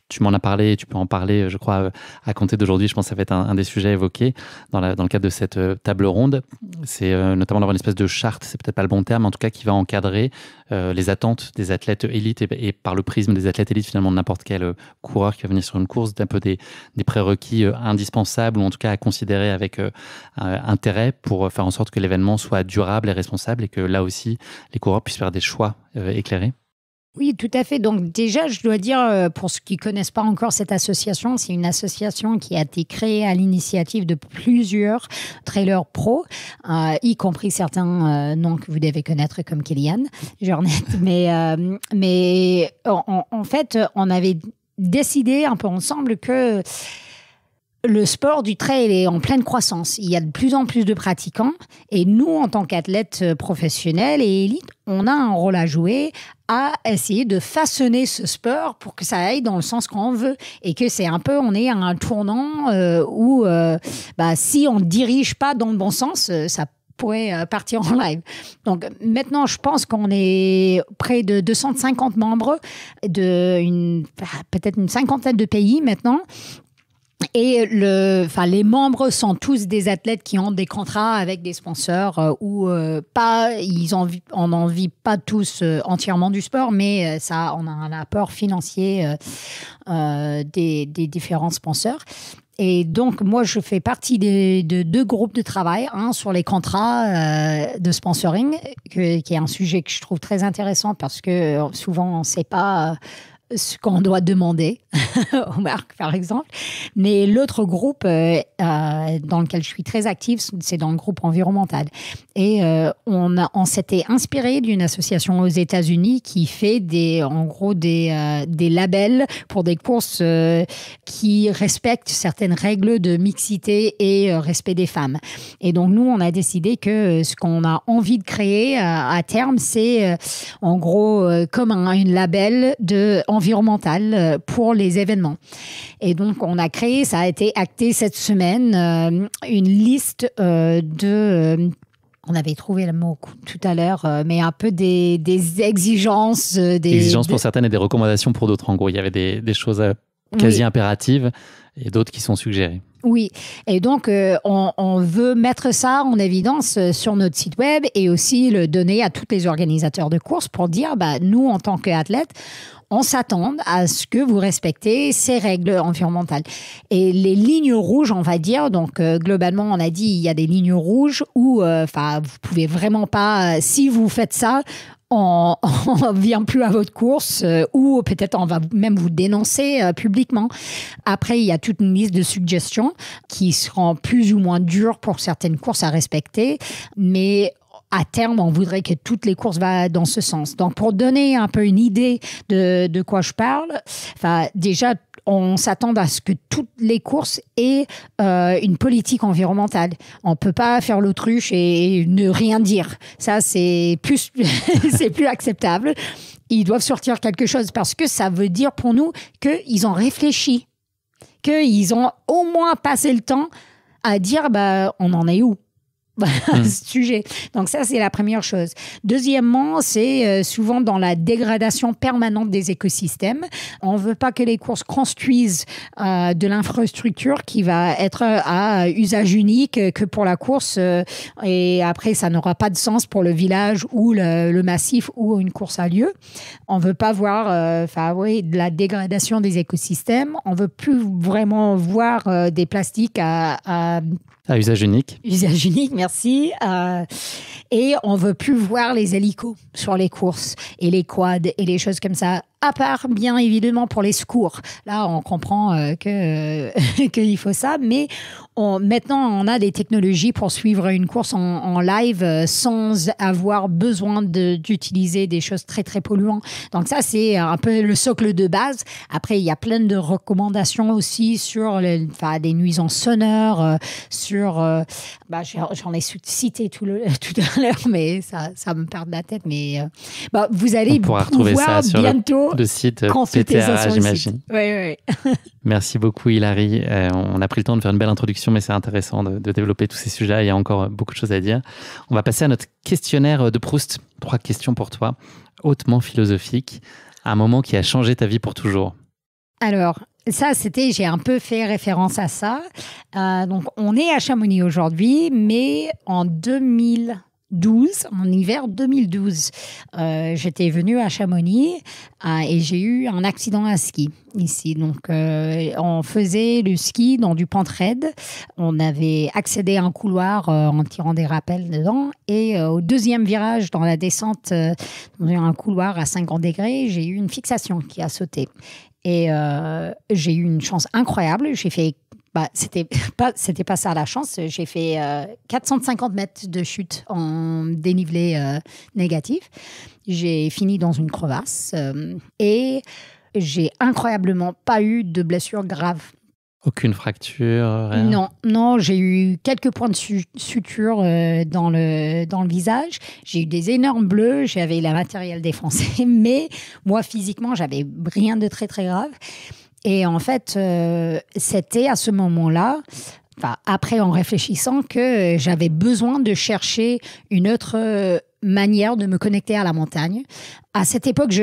tu m'en as parlé et tu peux en parler, je crois, à compter d'aujourd'hui. Je pense que ça va être un des sujets évoqués dans le cadre de cette table ronde. C'est notamment d'avoir une espèce de charte, c'est peut-être pas le bon terme, mais en tout cas qui va encadrer les attentes des athlètes élites et par le prisme des athlètes élites, finalement, de n'importe quel coureur qui va venir sur une course, d'un peu des prérequis indispensables ou en tout cas à considérer avec intérêt pour faire en sorte que l'événement soit durable et responsable et que là aussi, les coureurs puissent faire des choix éclairés. Oui, tout à fait. Donc déjà, je dois dire, pour ceux qui ne connaissent pas encore cette association, c'est une association qui a été créée à l'initiative de plusieurs trailers pro, y compris certains noms que vous devez connaître comme Kilian Jornet. Mais en fait, on avait décidé un peu ensemble que le sport du trail est en pleine croissance. Il y a de plus en plus de pratiquants et nous, en tant qu'athlètes professionnels et élites, on a un rôle à jouer à essayer de façonner ce sport pour que ça aille dans le sens qu'on veut et que c'est un peu, on est à un tournant où si on ne dirige pas dans le bon sens, ça pourrait partir en live. Donc maintenant, je pense qu'on est près de 250 membres de peut-être une cinquantaine de pays maintenant. Et les membres sont tous des athlètes qui ont des contrats avec des sponsors ou pas. On n'en vit pas tous entièrement du sport, mais on a un apport financier des différents sponsors. Et donc, moi, je fais partie de deux groupes de travail, un sur les contrats de sponsoring, qui est un sujet que je trouve très intéressant parce que souvent, on ne sait pas ce qu'on doit demander aux marques, par exemple. Mais l'autre groupe dans lequel je suis très active, c'est dans le groupe environnemental. Et on s'était inspiré d'une association aux États-Unis qui fait en gros des labels pour des courses qui respectent certaines règles de mixité et respect des femmes. Et donc, nous, on a décidé que ce qu'on a envie de créer à terme, c'est en gros comme un label environnemental pour les événements. Et donc, on a créé, ça a été acté cette semaine, une liste on avait trouvé le mot tout à l'heure, mais un peu des exigences. Exigences pour certaines et des recommandations pour d'autres. En gros, il y avait des choses quasi impératives et d'autres qui sont suggérées. Oui, et donc on veut mettre ça en évidence sur notre site web et aussi le donner à tous les organisateurs de courses pour dire, nous, en tant qu'athlètes, on s'attend à ce que vous respectez ces règles environnementales. Et les lignes rouges, on va dire, donc globalement, on a dit il y a des lignes rouges où vous pouvez vraiment pas, si vous faites ça, on ne vient plus à votre course ou peut-être on va même vous dénoncer publiquement. Après, il y a toute une liste de suggestions qui seront plus ou moins dures pour certaines courses à respecter, mais à terme, on voudrait que toutes les courses vont dans ce sens. Donc, pour donner un peu une idée de quoi je parle, déjà, on s'attend à ce que toutes les courses aient une politique environnementale. On ne peut pas faire l'autruche et ne rien dire. Ça, c'est plus acceptable. Ils doivent sortir quelque chose parce que ça veut dire pour nous qu'ils ont réfléchi, qu'ils ont au moins passé le temps à dire on en est où ce sujet. Donc ça, c'est la première chose. Deuxièmement, c'est souvent dans la dégradation permanente des écosystèmes. On ne veut pas que les courses construisent de l'infrastructure qui va être à usage unique que pour la course et après, ça n'aura pas de sens pour le village ou le massif où une course a lieu. On ne veut pas voir de la dégradation des écosystèmes. On ne veut plus vraiment voir des plastiques à usage unique. Usage unique, merci. Et on ne veut plus voir les hélicos sur les courses et les quads et les choses comme ça, à part bien évidemment pour les secours. Là, on comprend qu'il faut ça, mais maintenant, on a des technologies pour suivre une course en live sans avoir besoin d'utiliser des choses très, très polluantes. Donc ça, c'est un peu le socle de base. Après, il y a plein de recommandations aussi sur des nuisances sonores, j'en ai cité tout à l'heure, mais ça me perd de la tête. Mais vous allez pouvoir ça sur bientôt le site consulter ça PTRA, sur j'imagine. Oui. Merci beaucoup, Hilary. On a pris le temps de faire une belle introduction, mais c'est intéressant de développer tous ces sujets. Il y a encore beaucoup de choses à dire. On va passer à notre questionnaire de Proust. 3 questions pour toi, hautement philosophiques. Un moment qui a changé ta vie pour toujours. Alors, ça, j'ai un peu fait référence à ça. Donc, on est à Chamonix aujourd'hui, mais en 2012, en hiver 2012, j'étais venue à Chamonix et j'ai eu un accident à ski ici. Donc, on faisait le ski dans du pente raide. On avait accédé à un couloir en tirant des rappels dedans. Et au deuxième virage dans la descente, dans un couloir à 50 degrés, j'ai eu une fixation qui a sauté. Et j'ai eu une chance incroyable. J'ai fait, c'était pas ça la chance. J'ai fait 450 mètres de chute en dénivelé négatif. J'ai fini dans une crevasse et j'ai incroyablement pas eu de blessure grave. Aucune fracture, rien? Non, j'ai eu quelques points de suture dans le visage. J'ai eu des énormes bleus, j'avais la matérielle défoncée, mais moi, physiquement, j'avais rien de très, très grave. Et en fait, c'était à ce moment-là, après en réfléchissant, que j'avais besoin de chercher une autre manière de me connecter à la montagne. À cette époque,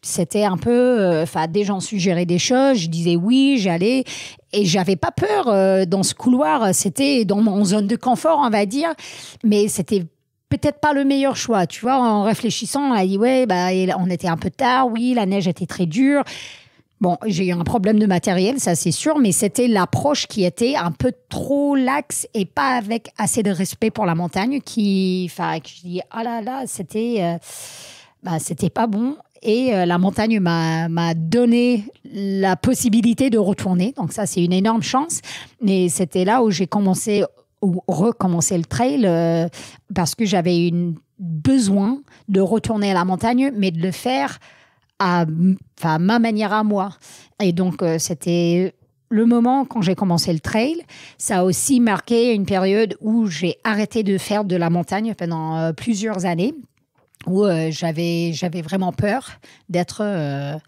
c'était un peu... des gens suggéraient des choses, je disais oui, j'allais... Et j'avais pas peur dans ce couloir. C'était dans mon zone de confort, on va dire. Mais c'était peut-être pas le meilleur choix. Tu vois, en réfléchissant, on a dit, on était un peu tard. Oui, la neige était très dure. Bon, j'ai eu un problème de matériel, ça c'est sûr, mais c'était l'approche qui était un peu trop laxe et pas avec assez de respect pour la montagne que je dis, oh là là, c'était pas bon. Et la montagne m'a donné la possibilité de retourner. Donc ça, c'est une énorme chance. Mais c'était là où j'ai recommencé le trail parce que j'avais besoin de retourner à la montagne, mais de le faire à ma manière à moi. Et donc, c'était le moment quand j'ai commencé le trail. Ça a aussi marqué une période où j'ai arrêté de faire de la montagne pendant plusieurs années, où j'avais vraiment peur d'être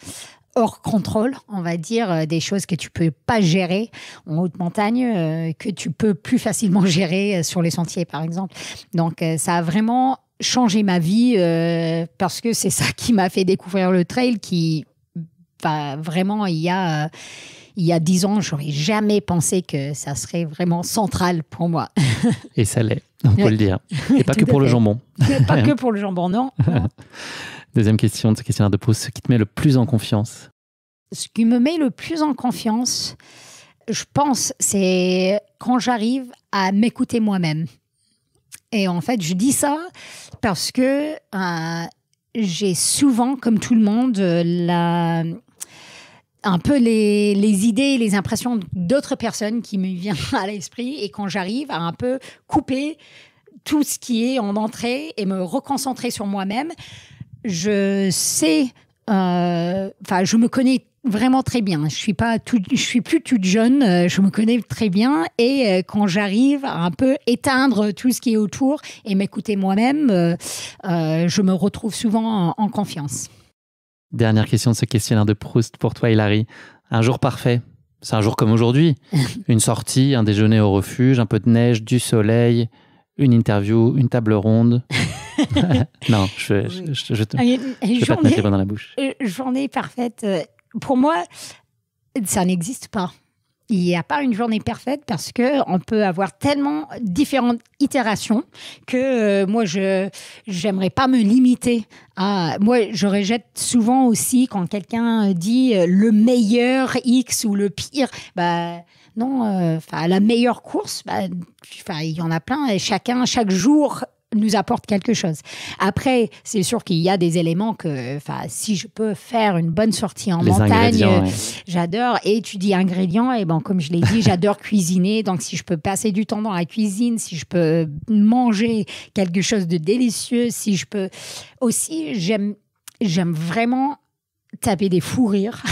hors contrôle, on va dire, des choses que tu peux pas gérer en haute montagne, que tu peux plus facilement gérer sur les sentiers, par exemple. Donc, ça a vraiment changé ma vie parce que c'est ça qui m'a fait découvrir le trail vraiment, il y a 10 ans, j'aurais jamais pensé que ça serait vraiment central pour moi. Et ça l'est, on peut le dire. Et pas que pour le jambon. Pas que pour le jambon, non. Deuxième question de ce questionnaire de Proust, ce qui te met le plus en confiance? Ce qui me met le plus en confiance, je pense, c'est quand j'arrive à m'écouter moi-même. Et en fait, je dis ça parce que j'ai souvent, comme tout le monde, un peu les idées, les impressions d'autres personnes qui me viennent à l'esprit. Et quand j'arrive à un peu couper tout ce qui est en entrée et me reconcentrer sur moi-même, je sais, je me connais vraiment très bien. Je suis plus toute jeune, je me connais très bien. Et quand j'arrive à un peu éteindre tout ce qui est autour et m'écouter moi-même, je me retrouve souvent en confiance. Dernière question de ce questionnaire de Proust pour toi, Hilary. Un jour parfait, c'est un jour comme aujourd'hui. Une sortie, un déjeuner au refuge, un peu de neige, du soleil, une interview, une table ronde. Non, je vais pas te mettre les mains dans la bouche. Journée parfaite. Pour moi, ça n'existe pas. Il n'y a pas une journée parfaite parce qu'on peut avoir tellement différentes itérations que moi, je n'aimerais pas me limiter à... Moi, je rejette souvent aussi quand quelqu'un dit le meilleur X ou le pire. Non, la meilleure course, il y en a plein et chaque jour nous apporte quelque chose. Après, c'est sûr qu'il y a des éléments que, si je peux faire une bonne sortie en montagne, j'adore. Et tu dis ingrédients, et comme je l'ai dit, j'adore cuisiner. Donc, si je peux passer du temps dans la cuisine, si je peux manger quelque chose de délicieux, si je peux aussi, j'aime vraiment taper des fous rires.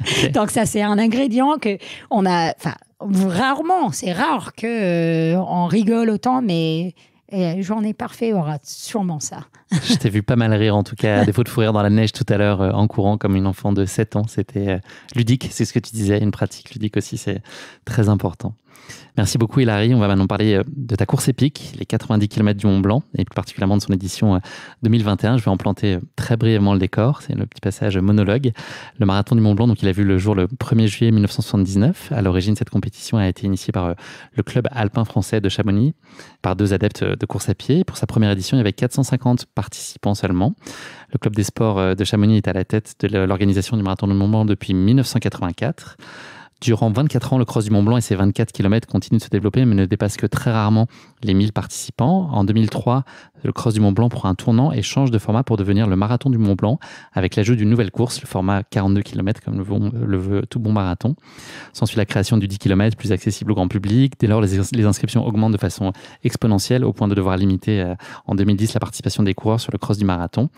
Okay. Donc, ça, c'est un ingrédient que on a, rarement, c'est rare qu'on rigole autant, mais journée parfaite aura sûrement ça. Je t'ai vu pas mal rire, en tout cas, à défaut de fou rire dans la neige tout à l'heure, en courant comme une enfant de 7 ans. C'était ludique, c'est ce que tu disais, une pratique ludique aussi, c'est très important. Merci beaucoup Hilary. On va maintenant parler de ta course épique, les 90 km du Mont Blanc, et plus particulièrement de son édition 2021. Je vais en planter très brièvement le décor, c'est le petit passage monologue. Le marathon du Mont Blanc, donc, il a vu le jour le 1er juillet 1979. À l'origine, cette compétition a été initiée par le club alpin français de Chamonix, par 2 adeptes de course à pied. Pour sa première édition, il y avait 450 participants seulement. Le club des sports de Chamonix est à la tête de l'organisation du marathon du Mont Blanc depuis 1984. Durant 24 ans, le cross du Mont Blanc et ses 24 km continuent de se développer, mais ne dépassent que très rarement les 1000 participants. En 2003, le cross du Mont Blanc prend un tournant et change de format pour devenir le marathon du Mont Blanc, avec l'ajout d'une nouvelle course, le format 42 km, comme le veut tout bon marathon. S'ensuit la création du 10 km, plus accessible au grand public. Dès lors, les inscriptions augmentent de façon exponentielle, au point de devoir limiter en 2010 la participation des coureurs sur le cross du marathon.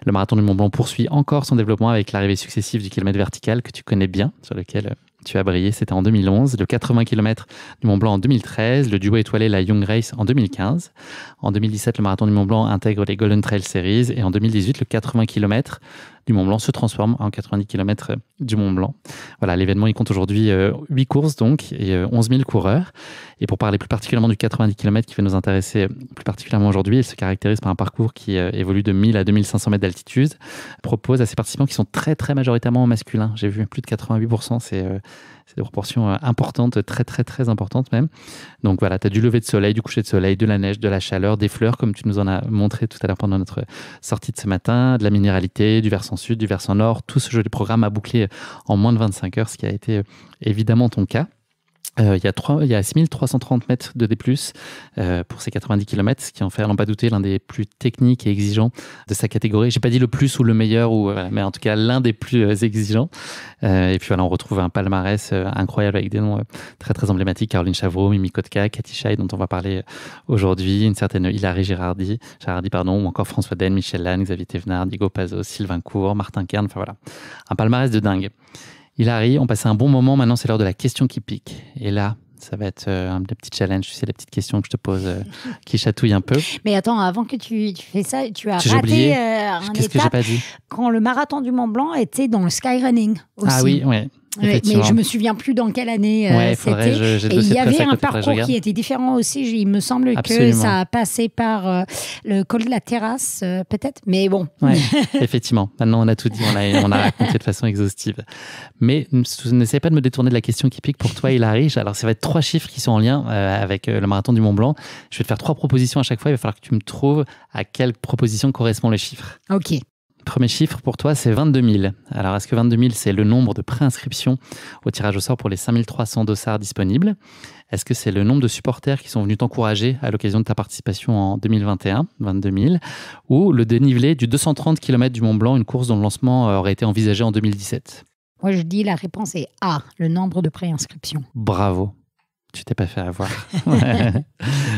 Le marathon du Mont Blanc poursuit encore son développement avec l'arrivée successive du kilomètre vertical, que tu connais bien, sur lequel tu as brillé, c'était en 2011, le 80 km du Mont Blanc en 2013, le duo étoilé la Young Race en 2015. En 2017, le marathon du Mont Blanc intègre les Golden Trail Series et en 2018, le 80 km du Mont Blanc se transforme en 90 km du Mont Blanc. Voilà, l'événement, il compte aujourd'hui 8 courses donc et 11 000 coureurs. Et pour parler plus particulièrement du 90 km qui va nous intéresser plus particulièrement aujourd'hui, il se caractérise par un parcours qui évolue de 1000 à 2500 mètres d'altitude, propose à ses participants qui sont très très majoritairement masculins. J'ai vu plus de 88%, C'est des proportions importantes, très, très, très importantes même. Donc voilà, tu as du lever de soleil, du coucher de soleil, de la neige, de la chaleur, des fleurs, comme tu nous en as montré tout à l'heure pendant notre sortie de ce matin, de la minéralité, du versant sud, du versant nord. Tout ce joli programme a bouclé en moins de 25 heures, ce qui a été évidemment ton cas. Il y a 6330 mètres de D+, pour ces 90 km, ce qui en fait, à n'en pas douter, l'un des plus techniques et exigeants de sa catégorie. J'ai pas dit le plus ou le meilleur, mais en tout cas l'un des plus exigeants. Et puis voilà, on retrouve un palmarès incroyable avec des noms très très emblématiques: Caroline Chavreau, Mimi Kotka, Cathy Schei, dont on va parler aujourd'hui, une certaine Hilary Girardi, ou encore François Den, Michel Lannes, Xavier Thévenard, Diego Pazos, Sylvain Court, Martin Kern. Enfin voilà, un palmarès de dingue. Hilary, on passait un bon moment. Maintenant, c'est l'heure de la question qui pique. Et là, ça va être un petit challenge. Tu sais, les petites questions que je te pose qui chatouillent un peu. Mais attends, avant que tu fais ça, tu as J'ai raté oublié. un Qu'est-ce que j'ai pas dit? Quand le marathon du Mont Blanc était dans le skyrunning aussi. Ah oui, ouais. Mais je me souviens plus dans quelle année c'était. Et il y avait un parcours qui était différent aussi. Il me semble que ça a passé par le col de la Terrasse, peut-être. Mais bon. Ouais, effectivement. Maintenant, on a tout dit. On a raconté de façon exhaustive. Mais n'essaie pas de me détourner de la question qui pique pour toi, Hilary. Alors, ça va être 3 chiffres qui sont en lien avec le marathon du Mont Blanc. Je vais te faire 3 propositions à chaque fois. Il va falloir que tu me trouves à quelle proposition correspond le chiffre. OK. Premier chiffre pour toi, c'est 22 000. Alors, est-ce que 22 000, c'est le nombre de préinscriptions au tirage au sort pour les 5300 dossards disponibles? Est-ce que c'est le nombre de supporters qui sont venus t'encourager à l'occasion de ta participation en 2021, 22 000? Ou le dénivelé du 230 km du Mont Blanc, une course dont le lancement aurait été envisagé en 2017? Moi, je dis la réponse est A, le nombre de préinscriptions. Bravo. Tu t'es pas fait avoir.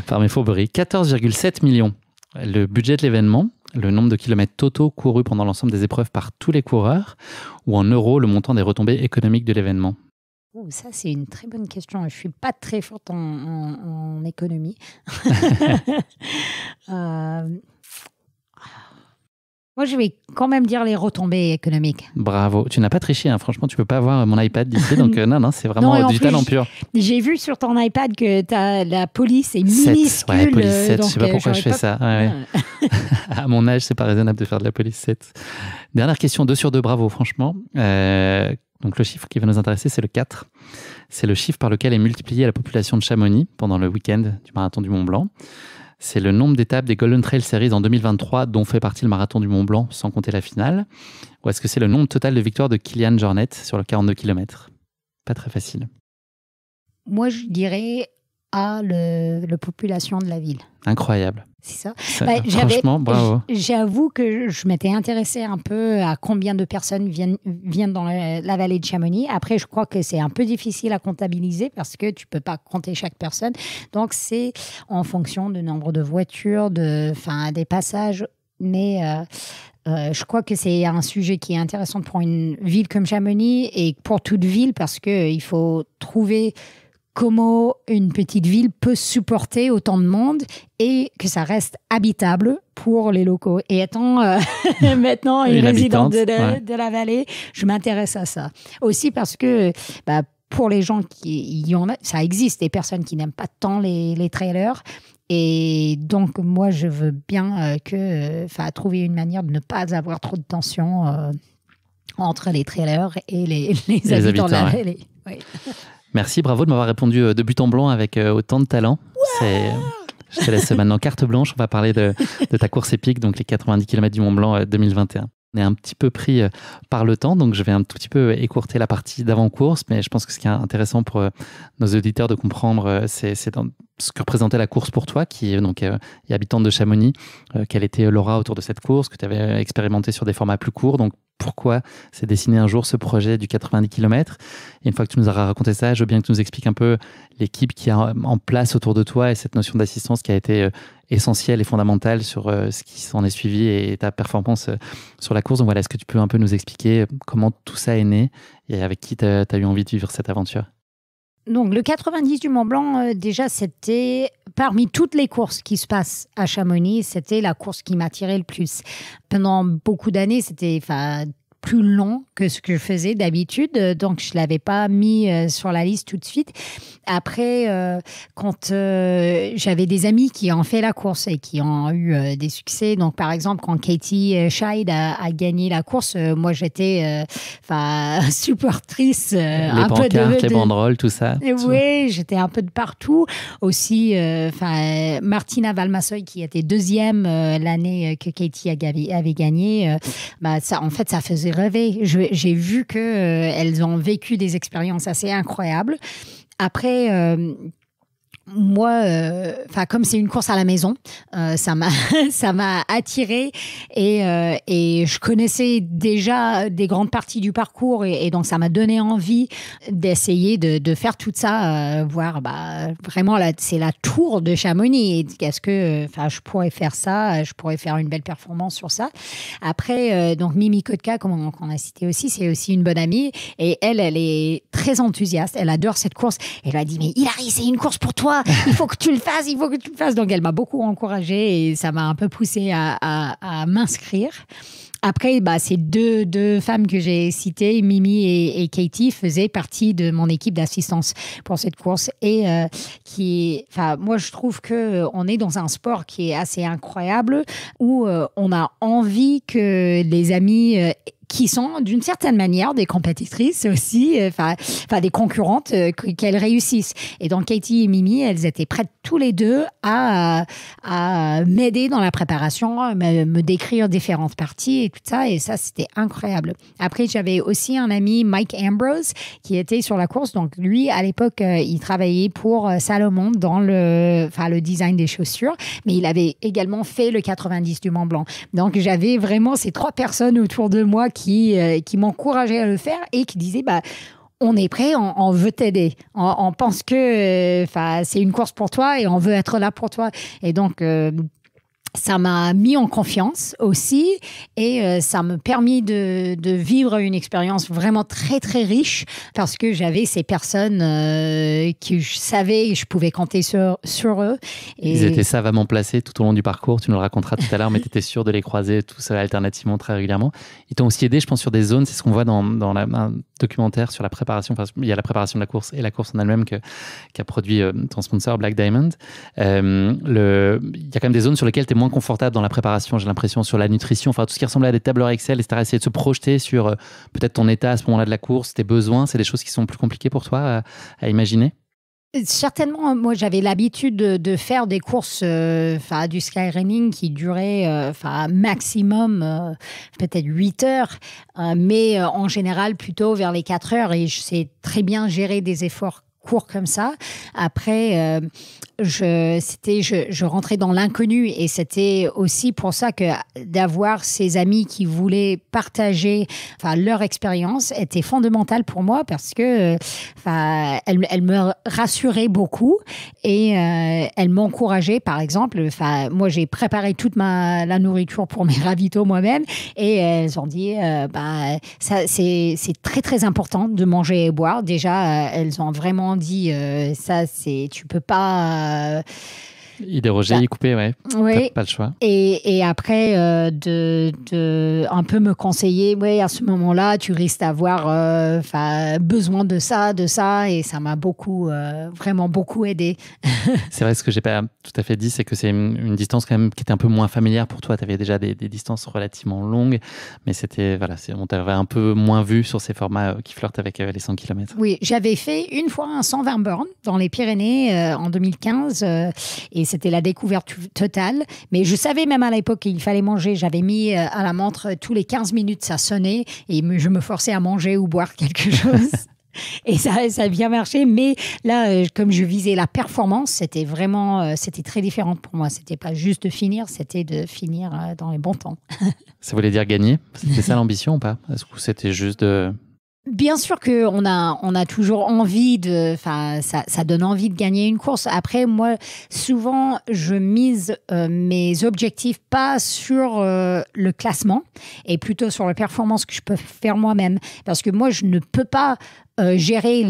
Par mes fourberies. 14,7 millions. Le budget de l'événement, le nombre de kilomètres totaux courus pendant l'ensemble des épreuves par tous les coureurs, ou en euros, le montant des retombées économiques de l'événement? Oh, ça, c'est une très bonne question. Je ne suis pas très forte en économie. Moi, je vais quand même dire les retombées économiques. Bravo. Tu n'as pas triché, hein. Franchement, tu ne peux pas avoir mon iPad d'ici. Donc, non, c'est vraiment du talent pur. J'ai vu sur ton iPad que la police est minuscule. Ouais, police 7. Je ne sais pas pourquoi je fais ça. Ouais. À mon âge, ce n'est pas raisonnable de faire de la police 7. Dernière question, 2 sur 2. Bravo, franchement. Donc, le chiffre qui va nous intéresser, c'est le 4. C'est le chiffre par lequel est multipliée la population de Chamonix pendant le week-end du marathon du Mont Blanc. C'est le nombre d'étapes des Golden Trail Series en 2023 dont fait partie le marathon du Mont Blanc, sans compter la finale. Ou est-ce que c'est le nombre total de victoires de Kilian Jornet sur le 42 km? Pas très facile. Moi, je dirais A, la population de la ville. Incroyable. C'est ça. Franchement, bravo. J'avoue que je m'étais intéressée un peu à combien de personnes viennent dans la vallée de Chamonix. Après, je crois que c'est un peu difficile à comptabiliser parce que tu ne peux pas compter chaque personne. Donc, c'est en fonction du nombre de voitures, des passages. Mais je crois que c'est un sujet qui est intéressant pour une ville comme Chamonix et pour toute ville parce qu'il faut trouver comment une petite ville peut supporter autant de monde et que ça reste habitable pour les locaux. Et étant maintenant une résidente de la vallée, je m'intéresse à ça. Aussi parce que pour les gens ça existe, des personnes qui n'aiment pas tant les trailers. Et donc, moi, je veux bien trouver une manière de ne pas avoir trop de tension entre les trailers et les habitants de la vallée. Oui. Merci, bravo de m'avoir répondu de but en blanc avec autant de talent. Je te laisse maintenant carte blanche. On va parler de ta course épique, donc les 90 km du Mont Blanc 2021. On est un petit peu pris par le temps, donc je vais un tout petit peu écourter la partie d'avant-course, mais je pense que ce qui est intéressant pour nos auditeurs de comprendre, c'est ce que représentait la course pour toi, qui est habitante de Chamonix. Quelle était l'aura autour de cette course, que tu avais expérimenté sur des formats plus courts, donc pourquoi s'est dessiné un jour ce projet du 90 km. Et une fois que tu nous auras raconté ça, je veux bien que tu nous expliques un peu l'équipe qui est en place autour de toi et cette notion d'assistance qui a été essentielle et fondamentale sur ce qui s'en est suivi et ta performance sur la course. Donc voilà, est-ce que tu peux un peu nous expliquer comment tout ça est né et avec qui tu as eu envie de vivre cette aventure? Donc, le 90 du Mont Blanc, déjà, c'était parmi toutes les courses qui se passent à Chamonix, c'était la course qui m'attirait le plus. Pendant beaucoup d'années, c'était plus long que ce que je faisais d'habitude, donc je l'avais pas mis sur la liste tout de suite. Après, quand j'avais des amis qui ont fait la course et qui ont eu des succès, donc par exemple quand Katie Schide a gagné la course, moi j'étais supportrice. Les pancartes, les banderoles, tout ça. Oui, j'étais un peu de partout. Aussi, Martina Valmasoy qui était deuxième l'année que Katie avait gagné, ça, en fait, ça faisait rêver. J'ai vu qu'elles ont vécu des expériences assez incroyables. Après, moi, comme c'est une course à la maison, ça m'a attirée et je connaissais déjà des grandes parties du parcours et donc ça m'a donné envie d'essayer de faire tout ça, voir vraiment c'est la tour de Chamonix. Est-ce que je pourrais faire ça, je pourrais faire une belle performance sur ça. Après, donc Mimi Kotka, comme on a cité aussi, c'est aussi une bonne amie et elle est très enthousiaste, elle adore cette course. Elle m'a dit mais Hilary, c'est une course pour toi. Il faut que tu le fasses, Donc, elle m'a beaucoup encouragée et ça m'a un peu poussée à m'inscrire. Après, ces deux femmes que j'ai citées, Mimi et Katie, faisaient partie de mon équipe d'assistance pour cette course. Et moi, je trouve qu'on est dans un sport qui est assez incroyable où on a envie que les amis qui sont d'une certaine manière des compétitrices aussi, des concurrentes, qu'elles réussissent. Et donc Katie et Mimi, elles étaient prêtes tous les deux à m'aider dans la préparation, me décrire différentes parties et tout ça. Et ça, c'était incroyable. Après, j'avais aussi un ami, Mike Ambrose, qui était sur la course. Donc lui, à l'époque, il travaillait pour Salomon dans le design des chaussures, mais il avait également fait le 90 du Mont Blanc. Donc j'avais vraiment ces trois personnes autour de moi qui m'encourageaient à le faire et qui disaient on est prêt, on veut t'aider. On pense que c'est une course pour toi et on veut être là pour toi. Et donc, ça m'a mis en confiance aussi et ça m'a permis de vivre une expérience vraiment très, très riche parce que j'avais ces personnes que je savais et je pouvais compter sur eux. Et... Ils étaient savamment placés tout au long du parcours. Tu nous le raconteras tout à l'heure, mais tu étais sûr de les croiser tout seul alternativement très régulièrement. Ils t'ont aussi aidé, je pense, sur des zones. C'est ce qu'on voit dans un documentaire sur la préparation. Enfin, il y a la préparation de la course et la course en elle-même qu'a produit ton sponsor Black Diamond. Il y a quand même des zones sur lesquelles tu es moins confortable dans la préparation, j'ai l'impression, sur la nutrition, tout ce qui ressemblait à des tableurs Excel, etc. Essayer de se projeter sur peut-être ton état à ce moment-là de la course, tes besoins, c'est des choses qui sont plus compliquées pour toi à imaginer? Certainement, moi j'avais l'habitude de faire des courses du skyrunning qui duraient maximum peut-être 8 heures, mais en général plutôt vers les 4 heures et je sais très bien gérer des efforts courts comme ça. Après, je rentrais dans l'inconnu et c'était aussi pour ça que d'avoir ces amis qui voulaient partager leur expérience était fondamental pour moi parce que elle me rassurait beaucoup et elle m'encourageait. Par exemple, moi j'ai préparé toute la nourriture pour mes ravitaux moi-même et elles ont dit ça c'est très très important de manger et boire. Déjà elles ont vraiment dit tu peux pas y déroger, y couper, ouais. Oui. Pas le choix. Et après, de un peu me conseiller, à ce moment-là, tu risques d'avoir besoin de ça, et ça m'a vraiment beaucoup aidé. C'est vrai, ce que j'ai pas tout à fait dit, c'est que c'est une distance quand même qui était un peu moins familière pour toi. Tu avais déjà des distances relativement longues, mais on t'avait un peu moins vu sur ces formats qui flirtent avec les 100 km. Oui, j'avais fait une fois un 120 bornes dans les Pyrénées en 2015 et c'était la découverte totale. Mais je savais même à l'époque qu'il fallait manger. J'avais mis à la montre tous les 15 minutes, ça sonnait et je me forçais à manger ou boire quelque chose. Et ça a bien marché. Mais là, comme je visais la performance, c'était très différent pour moi. C'était pas juste de finir, c'était de finir dans les bons temps. Ça voulait dire gagner? C'était ça l'ambition ou pas? Est-ce que c'était juste de... Bien sûr qu'on a toujours envie ça donne envie de gagner une course. Après, moi, souvent, je mise mes objectifs pas sur le classement et plutôt sur la performance que je peux faire moi-même. Parce que moi, je ne peux pas gérer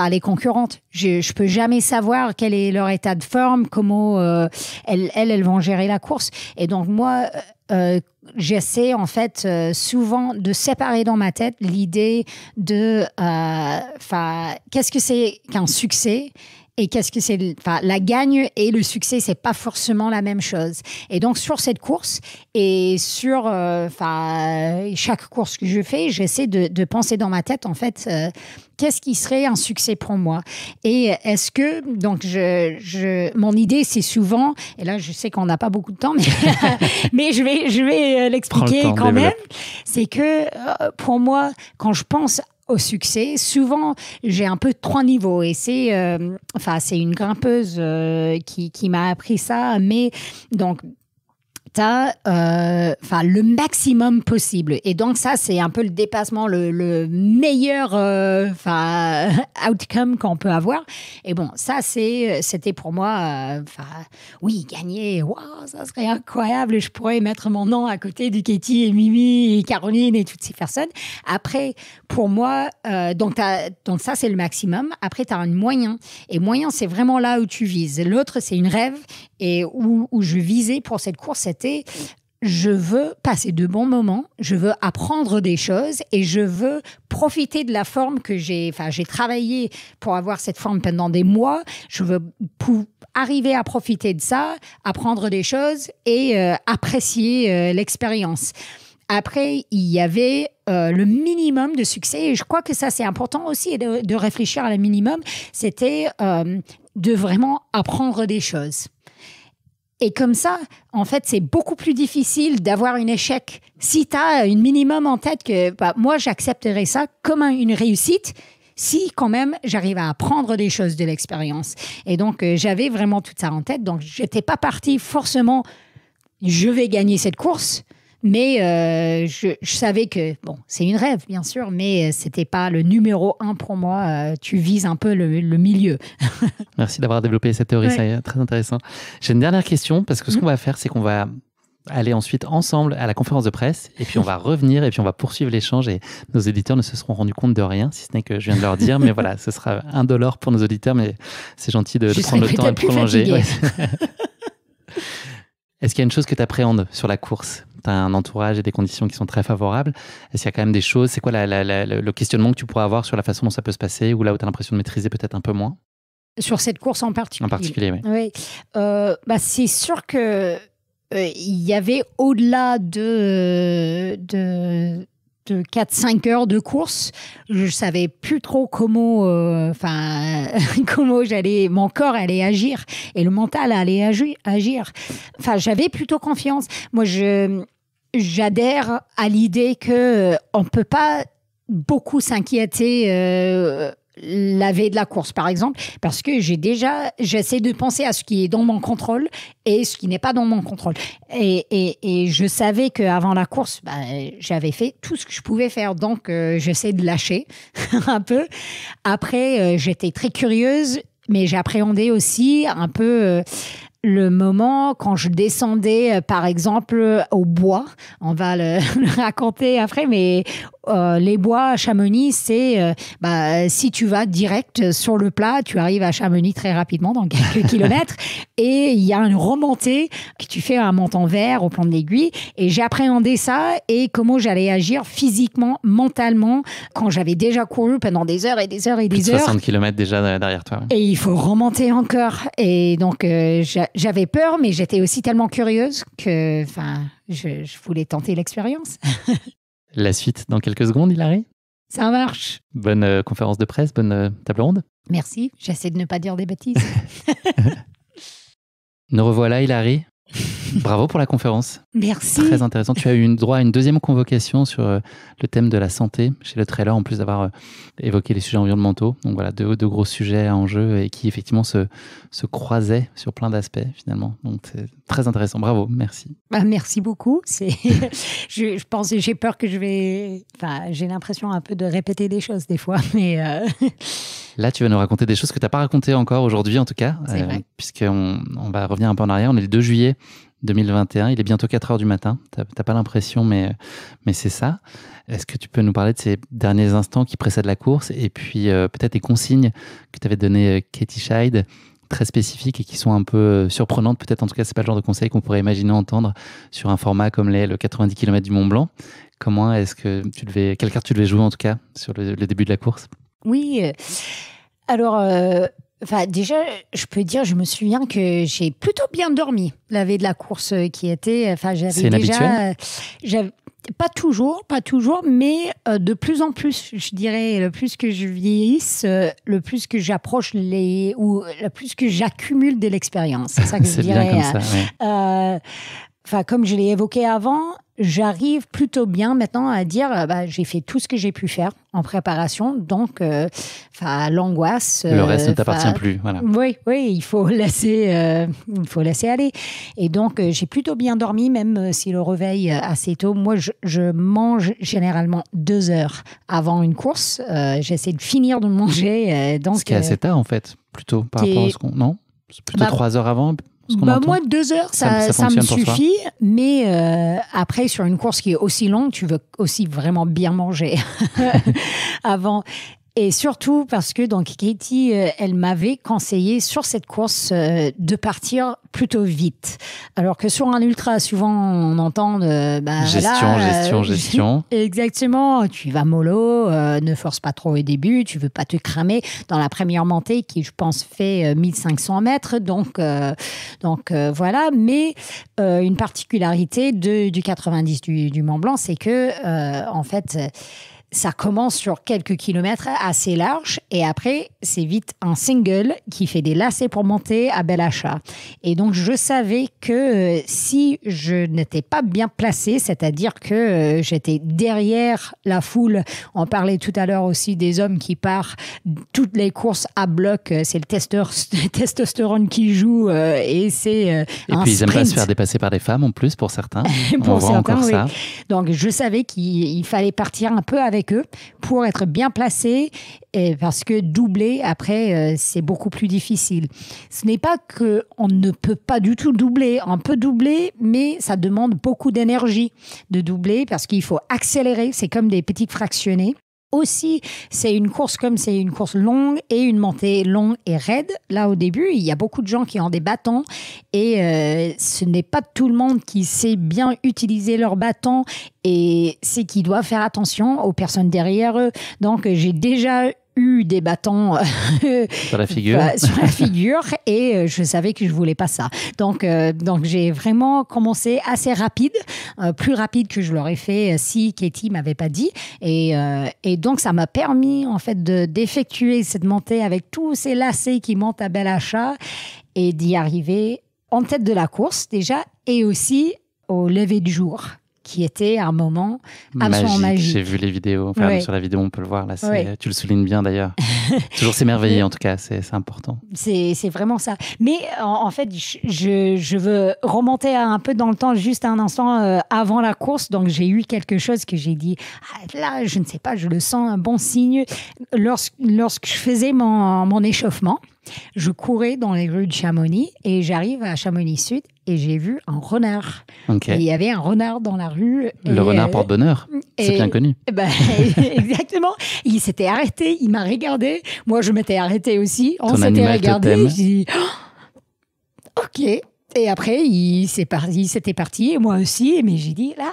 les concurrentes. Je peux jamais savoir quel est leur état de forme, comment elles vont gérer la course. Et donc moi, j'essaie en fait souvent de séparer dans ma tête l'idée de qu'est-ce que c'est qu'un succès et qu'est-ce que c'est la gagne et le succès, c'est pas forcément la même chose. Et donc sur cette course et sur chaque course que je fais, j'essaie de penser dans ma tête en fait qu'est-ce qui serait un succès pour moi. Et est-ce que donc mon idée c'est souvent, et là je sais qu'on n'a pas beaucoup de temps, mais je vais l'expliquer quand même. C'est que pour moi, quand je pense au succès, souvent, j'ai un peu 3 niveaux et c'est une grimpeuse qui m'a appris ça, mais donc t'as le maximum possible. Et donc ça, c'est un peu le dépassement, le meilleur outcome qu'on peut avoir. Et bon, ça, c'était pour moi, oui, gagner, wow, ça serait incroyable. Je pourrais mettre mon nom à côté du Katie et Mimi et Caroline et toutes ces personnes. Après, pour moi, donc ça, c'est le maximum. Après, tu as un moyen. Et moyen, c'est vraiment là où tu vises. L'autre, c'est une rêve. Et où je visais pour cette course, c'était je veux passer de bons moments, je veux apprendre des choses et je veux profiter de la forme que j'ai travaillé pour avoir cette forme pendant des mois. Je veux arriver à profiter de ça, apprendre des choses et apprécier l'expérience. Après, il y avait le minimum de succès et je crois que ça, c'est important aussi de réfléchir à le minimum. C'était de vraiment apprendre des choses. Et comme ça, en fait, c'est beaucoup plus difficile d'avoir un échec. Si tu as un minimum en tête que moi, j'accepterais ça comme une réussite si quand même j'arrive à apprendre des choses de l'expérience. Et donc, j'avais vraiment tout ça en tête. Donc, je n'étais pas partie forcément, je vais gagner cette course. Mais je savais que, bon, c'est une rêve, bien sûr, mais ce n'était pas le numéro 1 pour moi. Tu vises un peu le milieu. Merci d'avoir développé cette théorie, c'est très intéressant. J'ai une dernière question, parce que ce qu'on va faire, c'est qu'on va aller ensuite ensemble à la conférence de presse, et puis on va revenir, et puis on va poursuivre l'échange, et nos éditeurs ne se seront rendus compte de rien, si ce n'est que je viens de leur dire, mais voilà, ce sera $1 pour nos auditeurs, mais c'est gentil de prendre le temps et de prolonger. Ouais. Est-ce qu'il y a une chose que tu appréhendes sur la course ? Tu as un entourage et des conditions qui sont très favorables. Est-ce qu'il y a quand même des choses ? C'est quoi le questionnement que tu pourrais avoir sur la façon dont ça peut se passer, ou là où tu as l'impression de maîtriser peut-être un peu moins ? Sur cette course en particulier. En particulier, oui. Oui. C'est sûr que il y avait au-delà de 4-5 heures de course, je savais plus trop comment mon corps allait agir et le mental allait agir. J'avais plutôt confiance. Moi, j'adhère à l'idée que on peut pas beaucoup s'inquiéter la veille de la course, par exemple, parce que j'essaie de penser à ce qui est dans mon contrôle et ce qui n'est pas dans mon contrôle. Et je savais qu'avant la course, j'avais fait tout ce que je pouvais faire. Donc, j'essaie de lâcher un peu. Après, j'étais très curieuse, mais j'appréhendais aussi un peu le moment quand je descendais, par exemple, au bois. On va le raconter après, mais les bois à Chamonix, c'est si tu vas direct sur le plat, tu arrives à Chamonix très rapidement, dans quelques kilomètres, et il y a une remontée que tu fais à Montanvert, au Plan de l'Aiguille, et j'appréhendais ça et comment j'allais agir physiquement, mentalement, quand j'avais déjà couru pendant des heures et des heures et des heures. 60 km déjà derrière toi. Et il faut remonter encore. Et donc, j'avais peur, mais j'étais aussi tellement curieuse que je voulais tenter l'expérience. La suite dans quelques secondes, Hilary ? Ça marche. Bonne conférence de presse, bonne table ronde. Merci, j'essaie de ne pas dire des bêtises. Nous revoilà, Hilary. Bravo pour la conférence. Merci. Très intéressant. Tu as eu droit à une deuxième convocation sur le thème de la santé chez le trailer, en plus d'avoir évoqué les sujets environnementaux. Donc voilà, deux gros sujets en jeu et qui effectivement se croisaient sur plein d'aspects finalement. Donc c'est très intéressant. Bravo, merci. Merci beaucoup. Je pense, j'ai peur que j'ai l'impression un peu de répéter des choses des fois, mais Là, tu vas nous raconter des choses que tu n'as pas racontées encore aujourd'hui, en tout cas, puisqu'on va revenir un peu en arrière. On est le 2 juillet 2021, il est bientôt 4 heures du matin. Tu n'as pas l'impression, mais c'est ça. Est-ce que tu peux nous parler de ces derniers instants qui précèdent la course et puis peut-être des consignes que tu avais données Katie Scheid, très spécifiques et qui sont un peu surprenantes. Peut-être, en tout cas, c'est pas le genre de conseil qu'on pourrait imaginer entendre sur un format comme le 90 km du Mont Blanc. Comment est-ce que quelle carte tu devais jouer, en tout cas, sur le début de la course? Oui, alors, déjà, je peux dire, je me souviens que j'ai plutôt bien dormi la veille de la course qui était, C'est inhabituel? Pas toujours, mais de plus en plus, je dirais, le plus que je vieillisse, le plus que j'approche ou le plus que j'accumule de l'expérience. C'est ça que je dirais. C'est bien comme ça, oui. Comme je l'ai évoqué avant, j'arrive plutôt bien maintenant à dire j'ai fait tout ce que j'ai pu faire en préparation, donc l'angoisse. Le reste ne t'appartient plus, voilà. Oui, il faut laisser aller. Et donc j'ai plutôt bien dormi, même si le réveil assez tôt. Moi, je mange généralement 2 heures avant une course. J'essaie de finir de manger. Ce qui est assez tard en fait, plutôt par rapport à ce qu'on. Non, c'est plutôt 3 heures avant. Moi, 2 heures, ça me suffit. Mais après, sur une course qui est aussi longue, tu veux aussi vraiment bien manger avant. Et surtout parce que donc Katie, elle m'avait conseillé sur cette course de partir plutôt vite. Alors que sur un ultra, souvent on entend gestion. Exactement. Tu vas mollo, ne force pas trop au début, tu veux pas te cramer dans la première montée qui, je pense, fait 1500 mètres. Donc voilà. Mais une particularité du 90 du Mont Blanc, c'est que en fait, ça commence sur quelques kilomètres assez larges et après, c'est vite un single qui fait des lacets pour monter à Bel Achat. Et donc, je savais que si je n'étais pas bien placée, c'est-à-dire que j'étais derrière la foule, on parlait tout à l'heure aussi des hommes qui partent toutes les courses à bloc, c'est le testostérone qui joue et c'est un sprint. Et puis, ils n'aiment pas se faire dépasser par des femmes en plus, pour certains. Pour certains, encore oui. ça. Donc, je savais qu'il fallait partir un peu avec eux pour être bien placé, parce que doubler, après, c'est beaucoup plus difficile. Ce n'est pas qu'on ne peut pas du tout doubler. On peut doubler, mais ça demande beaucoup d'énergie de doubler parce qu'il faut accélérer. C'est comme des petits fractionnés. Aussi, c'est une course longue et une montée longue et raide. Là, au début, il y a beaucoup de gens qui ont des bâtons et ce n'est pas tout le monde qui sait bien utiliser leurs bâtons et c'est qui doit faire attention aux personnes derrière eux. Donc, j'ai déjà eu des bâtons sur la figure, et je savais que je voulais pas ça. Donc j'ai vraiment commencé assez rapide, plus rapide que je l'aurais fait si Katie m'avait pas dit. Et donc ça m'a permis en fait d'effectuer cette montée avec tous ces lacets qui montent à Bel Achat et d'y arriver en tête de la course déjà et aussi au lever du jour, qui était un moment absolument magique. J'ai vu les vidéos. Sur la vidéo, on peut le voir. Là, tu le soulignes bien d'ailleurs. Toujours s'émerveiller, en tout cas, c'est important. C'est vraiment ça. Mais en fait, je veux remonter un peu dans le temps, juste un instant avant la course. Donc, j'ai eu quelque chose que j'ai dit, là, je ne sais pas, je le sens un bon signe. Lorsque je faisais mon échauffement, je courais dans les rues de Chamonix et j'arrive à Chamonix-Sud et j'ai vu un renard. Okay. Il y avait un renard dans la rue. Le renard porte bonheur, c'est bien connu. Exactement. Il s'était arrêté, il m'a regardé. Moi, je m'étais arrêtée aussi. On s'était regardé. J'ai dit, OK. Et après, c'était parti, et moi aussi. Mais j'ai dit, là,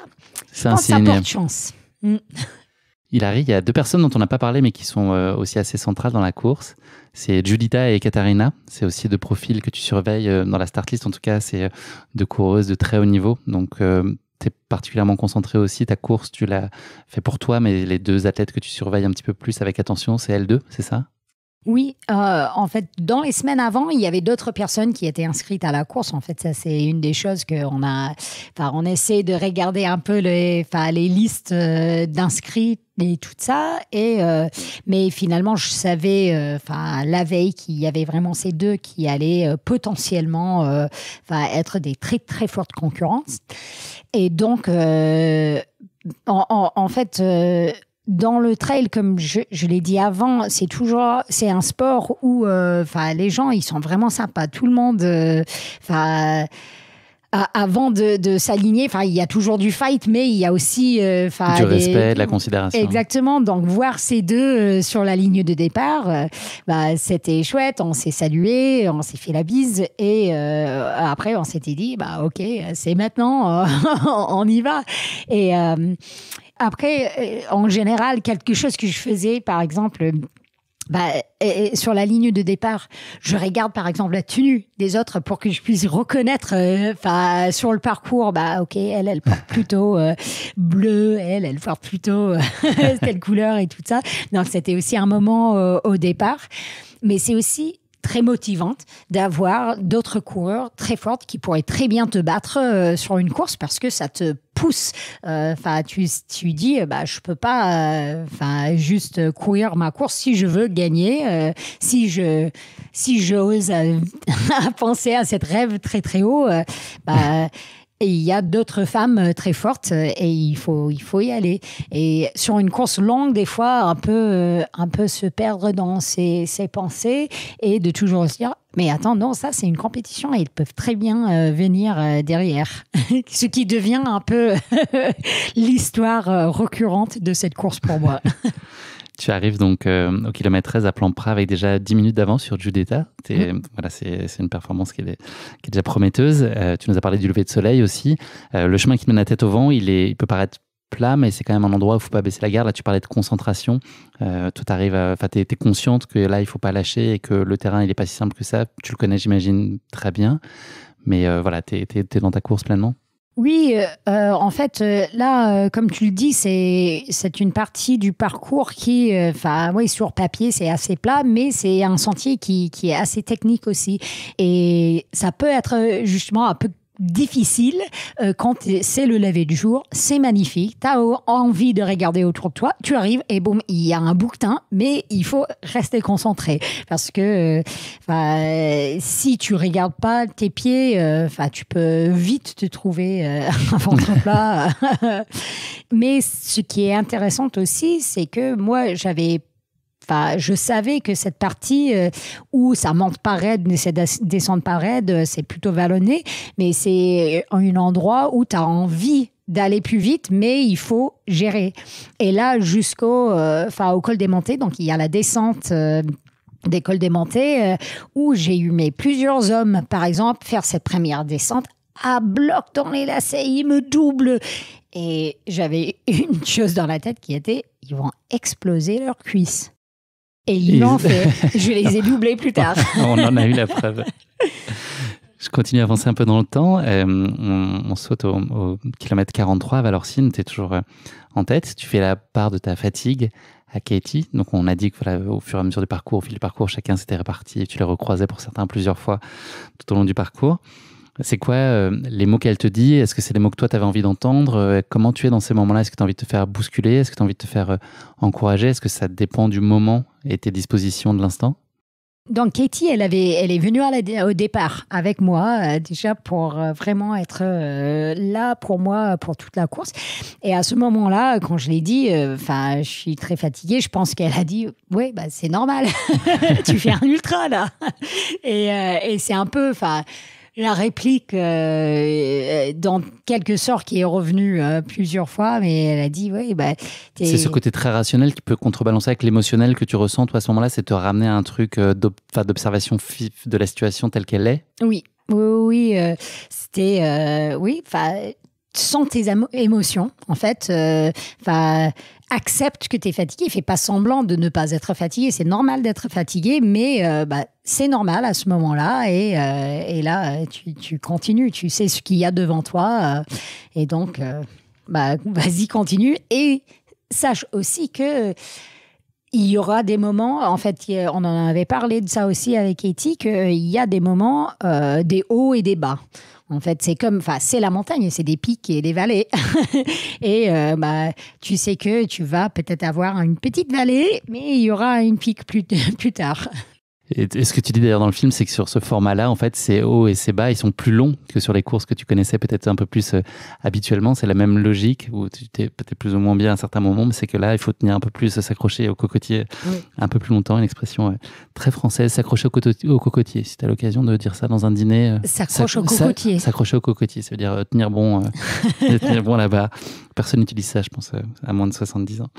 je pense que ça porte chance. Il y a 2 personnes dont on n'a pas parlé, mais qui sont aussi assez centrales dans la course. C'est Giuditta et Katarina. C'est aussi 2 profils que tu surveilles dans la start list. En tout cas, c'est 2 coureuses de très haut niveau. Donc, tu es particulièrement concentré aussi. Ta course, tu l'as fait pour toi, mais les 2 athlètes que tu surveilles un petit peu plus avec attention, c'est elles 2, c'est ça ? Oui, en fait, dans les semaines avant, il y avait d'autres personnes qui étaient inscrites à la course. En fait, ça, c'est une des choses on essaie de regarder un peu les listes d'inscrits et tout ça. Mais finalement, je savais, la veille, qu'il y avait vraiment ces 2 qui allaient potentiellement être des très, très fortes concurrences. Et donc, en fait, dans le trail, comme je l'ai dit avant, c'est un sport où les gens, ils sont vraiment sympas. Tout le monde, avant de s'aligner, il y a toujours du fight, mais il y a aussi du respect, de la considération. Exactement. Donc voir ces deux sur la ligne de départ, c'était chouette. On s'est salué, on s'est fait la bise, et après on s'était dit ok, c'est maintenant, on y va. Et après, en général, quelque chose que je faisais, par exemple. Sur la ligne de départ, je regarde par exemple la tenue des autres pour que je puisse reconnaître sur le parcours, ok, elle porte plutôt bleu, elle porte plutôt telle couleur et tout ça. Donc c'était aussi un moment au départ, mais c'est aussi très motivante d'avoir d'autres coureurs très fortes qui pourraient très bien te battre sur une course, parce que ça te pousse. Tu dis, je peux pas juste courir ma course si je veux gagner. Si j'ose penser à cette rêve très très haut, et il y a d'autres femmes très fortes, et il faut y aller. Et sur une course longue, des fois, un peu se perdre dans ses pensées, et de toujours se dire, mais attends, non, ça c'est une compétition et ils peuvent très bien venir derrière. Ce qui devient un peu l'histoire récurrente de cette course pour moi. Tu arrives donc au kilomètre 13 à plan Pras avec déjà 10 minutes d'avance sur Giudetta. Voilà, c'est une performance qui est déjà prometteuse. Tu nous as parlé du lever de soleil aussi. Le chemin qui mène la tête au vent, il peut paraître plat, mais c'est quand même un endroit où il ne faut pas baisser la garde. Là, tu parlais de concentration. Toi, t'es consciente que là, il ne faut pas lâcher et que le terrain, il n'est pas si simple que ça. Tu le connais, j'imagine, très bien. Mais voilà, t'es dans ta course pleinement. Oui, en fait, là, comme tu le dis, c'est une partie du parcours qui, sur papier, c'est assez plat, mais c'est un sentier qui est assez technique aussi. Et ça peut être justement un peu difficile quand c'est le lever du jour, c'est magnifique, tu as envie de regarder autour de toi, tu arrives et boum, il y a un bouquetin, mais il faut rester concentré, parce que si tu regardes pas tes pieds, tu peux vite te trouver un ventre plat. Mais ce qui est intéressant aussi, c'est que moi, je savais que cette partie où ça monte pas raide, mais ça descend pas raide, c'est plutôt vallonné, mais c'est un endroit où tu as envie d'aller plus vite, mais il faut gérer. Et là, au col des Montées, donc il y a la descente des cols des Montées, où j'ai eu plusieurs hommes, par exemple, faire cette première descente à bloc dans les lacets, ils me doublent. Et j'avais une chose dans la tête qui était, ils vont exploser leurs cuisses. Et ils l'ont fait. Je les ai doublés plus tard. On en a eu la preuve. Je continue à avancer un peu dans le temps. On saute au kilomètre 43 à Valorcine. Tu es toujours en tête. Tu fais la part de ta fatigue à Katie. Donc, on a dit que au fur et à mesure du parcours, au fil du parcours, chacun s'était réparti et tu les recroisais pour certains plusieurs fois tout au long du parcours. C'est quoi les mots qu'elle te dit? Est-ce que c'est les mots que toi, tu avais envie d'entendre? Comment tu es dans ces moments-là? Est-ce que tu as envie de te faire bousculer? Est-ce que tu as envie de te faire encourager? Est-ce que ça dépend du moment et tes dispositions de l'instant? Donc Katie, elle est venue au départ avec moi déjà pour vraiment être là pour moi pour toute la course. Et à ce moment-là, quand je l'ai dit, je suis très fatiguée. Je pense qu'elle a dit, ouais, c'est normal, tu fais un ultra là. Et c'est un peu, la réplique, dans quelque sorte, qui est revenue plusieurs fois, mais elle a dit, oui, c'est ce côté très rationnel qui peut contrebalancer avec l'émotionnel que tu ressens, toi, à ce moment-là, c'est te ramener à un truc d'observation de la situation telle qu'elle est? Oui, c'était, sens tes émotions, en fait, accepte que tu es fatigué, fais pas semblant de ne pas être fatigué, c'est normal d'être fatigué, mais c'est normal à ce moment-là, et là, tu continues, tu sais ce qu'il y a devant toi, et donc, vas-y, continue, et sache aussi que il y aura des moments, en fait, on en avait parlé de ça aussi avec Katie, qu'il y a des moments, des hauts et des bas. En fait, c'est la montagne, c'est des pics et des vallées. Et tu sais que tu vas peut-être avoir une petite vallée, mais il y aura une pic plus tard. Et ce que tu dis d'ailleurs dans le film, c'est que sur ce format-là, en fait, ces hauts et ces bas, ils sont plus longs que sur les courses que tu connaissais peut-être un peu plus habituellement. C'est la même logique où tu t'es peut-être plus ou moins bien à un certain moment, mais c'est que là, il faut tenir un peu plus, s'accrocher au cocotier un peu plus longtemps. Une expression très française, s'accrocher au cocotier. Si tu as l'occasion de dire ça dans un dîner. S'accrocher au cocotier. S'accrocher au cocotier, ça veut dire tenir bon, tenir bon là-bas. Personne n'utilise ça, je pense, à moins de 70 ans.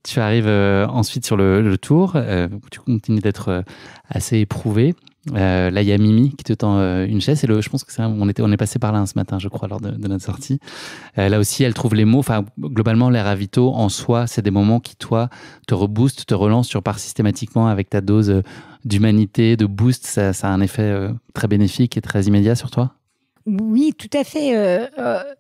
Tu arrives ensuite sur le tour. Tu continues d'être assez éprouvé. Là, il y a Mimi qui te tend une chaise. Et je pense que on est passé par là ce matin, je crois, lors de notre sortie. Là aussi, elle trouve les mots. Enfin, globalement, les ravitaux, en soi, c'est des moments qui, toi, te reboostent, te relancent. Tu repars systématiquement avec ta dose d'humanité, de boost. Ça a un effet très bénéfique et très immédiat sur toi. Oui, tout à fait.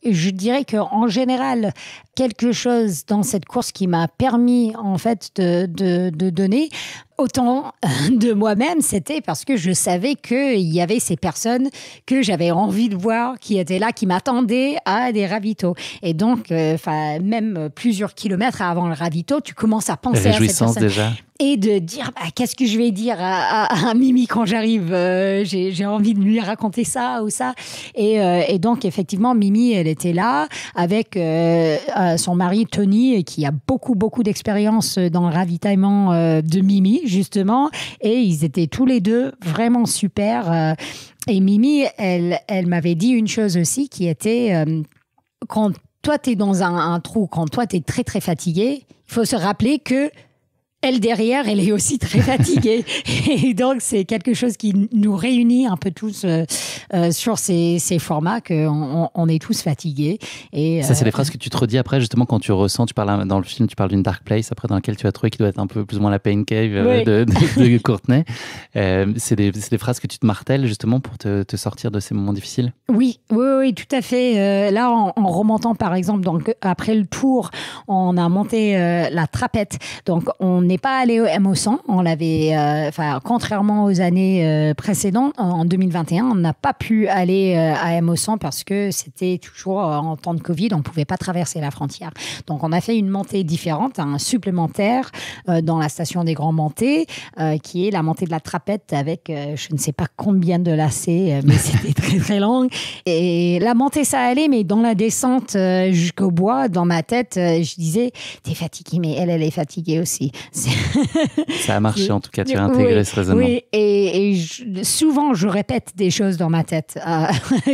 Je dirais qu'en général, quelque chose dans cette course qui m'a permis en fait de donner autant de moi-même, c'était parce que je savais qu'il y avait ces personnes que j'avais envie de voir, qui étaient là, qui m'attendaient à des ravitaux. Et donc, même plusieurs kilomètres avant le ravito, tu commences à penser à cette personne. Déjà. Et de dire, qu'est-ce que je vais dire à Mimi quand j'arrive, j'ai envie de lui raconter ça ou ça. Et donc, effectivement, Mimi, elle était là avec son mari Tony, qui a beaucoup d'expérience dans le ravitaillement de Mimi, justement. Et ils étaient tous les deux vraiment super. Et Mimi, elle m'avait dit une chose aussi qui était, quand toi, tu es dans un trou, quand toi, tu es très, très fatigué, il faut se rappeler que elle, derrière, elle est aussi très fatiguée. Et donc, c'est quelque chose qui nous réunit un peu tous sur ces formats, qu'on est tous fatigués. Et, ça, c'est des phrases que tu te redis après, justement, quand tu ressens, dans le film, tu parles d'une dark place, après, dans laquelle tu as trouvé qui doit être un peu plus ou moins la pain cave de Courtenay. C'est des phrases que tu te martèles, justement, pour te sortir de ces moments difficiles? Oui, tout à fait. Là, en remontant, par exemple, donc, après le tour, on a monté la trapette. Donc, on n'est pas allé au MO100. On l'avait, contrairement aux années précédentes, en 2021, on n'a pas pu aller à MO100 parce que c'était toujours en temps de Covid, on ne pouvait pas traverser la frontière. Donc, on a fait une montée différente, un supplémentaire dans la station des Grands Montées, qui est la montée de la trapette avec je ne sais pas combien de lacets, mais c'était très, très long. Et la montée, ça allait, mais dans la descente jusqu'au bois, dans ma tête, je disais, t'es fatiguée, mais elle est fatiguée aussi. Ça a marché, en tout cas, tu as intégré ce raisonnement. Oui, et souvent, je répète des choses dans ma tête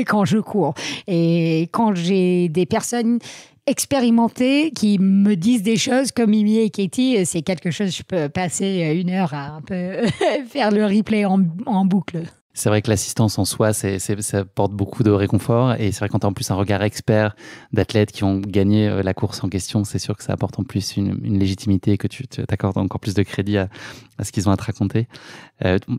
quand je cours. Et quand j'ai des personnes expérimentées qui me disent des choses comme Mimi et Katie, c'est quelque chose, je peux passer une heure à un peu faire le replay en boucle. C'est vrai que l'assistance en soi, ça apporte beaucoup de réconfort. Et c'est vrai quand tu as en plus un regard expert d'athlètes qui ont gagné la course en question, c'est sûr que ça apporte en plus une légitimité et que tu t'accordes encore plus de crédit à ce qu'ils ont à te raconter.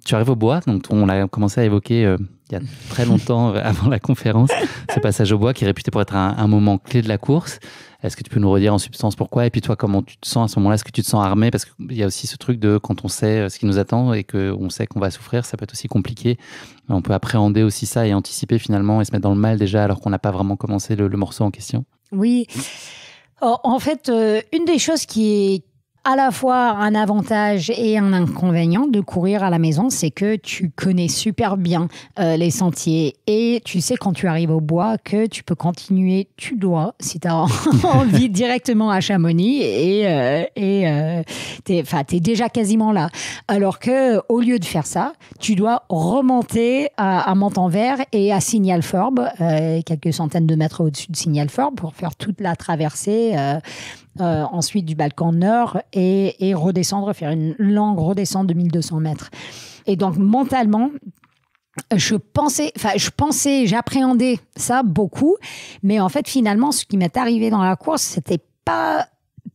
Tu arrives au bois, donc on l'a commencé à évoquer il y a très longtemps avant la conférence, ce passage au bois qui est réputé pour être un moment clé de la course. Est-ce que tu peux nous redire en substance pourquoi? Et puis toi, comment tu te sens à ce moment-là? Est-ce que tu te sens armé? Parce qu'il y a aussi ce truc de quand on sait ce qui nous attend et qu'on sait qu'on va souffrir, ça peut être aussi compliqué. On peut appréhender aussi ça et anticiper finalement et se mettre dans le mal déjà alors qu'on n'a pas vraiment commencé le morceau en question. Oui. En fait, une des choses qui est à la fois un avantage et un inconvénient de courir à la maison, c'est que tu connais super bien les sentiers et tu sais quand tu arrives au bois que tu peux continuer, tu dois, si tu as envie, directement à Chamonix et t'es déjà quasiment là. Alors que au lieu de faire ça, tu dois remonter à Montanvert et à Signalforbe, quelques centaines de mètres au-dessus de Signalforbe pour faire toute la traversée ensuite du Balkan Nord et redescendre, faire une longue redescente de 1200 mètres. Et donc, mentalement, j'appréhendais ça beaucoup, mais en fait, finalement, ce qui m'est arrivé dans la course, c'était pas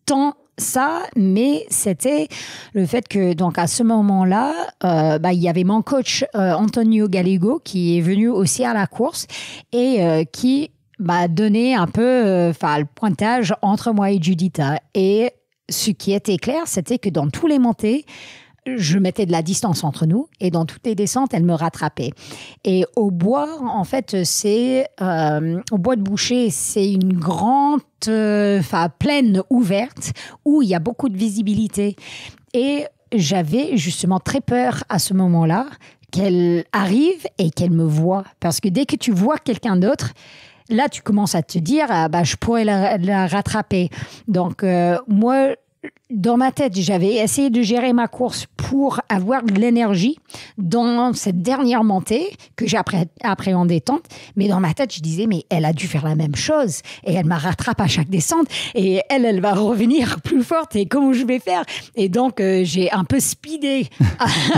tant ça, mais c'était le fait que, donc, à ce moment-là, il y avait mon coach, Antonio Gallego, qui est venu aussi à la course et qui m'a donné un peu le pointage entre moi et Judita. Et ce qui était clair, c'était que dans tous les montées, je mettais de la distance entre nous et dans toutes les descentes, elle me rattrapait. Et au bois, en fait, au bois de Boucher, c'est une grande plaine ouverte où il y a beaucoup de visibilité. Et j'avais justement très peur à ce moment-là qu'elle arrive et qu'elle me voie. Parce que dès que tu vois quelqu'un d'autre, là, tu commences à te dire, je pourrais la rattraper. Donc, moi, dans ma tête, j'avais essayé de gérer ma course pour avoir de l'énergie dans cette dernière montée que j'ai appréhendée tant. Mais dans ma tête, je disais, mais elle a dû faire la même chose. Et elle m'a rattrape à chaque descente. Et elle va revenir plus forte. Et comment je vais faire? Et donc, j'ai un peu speedé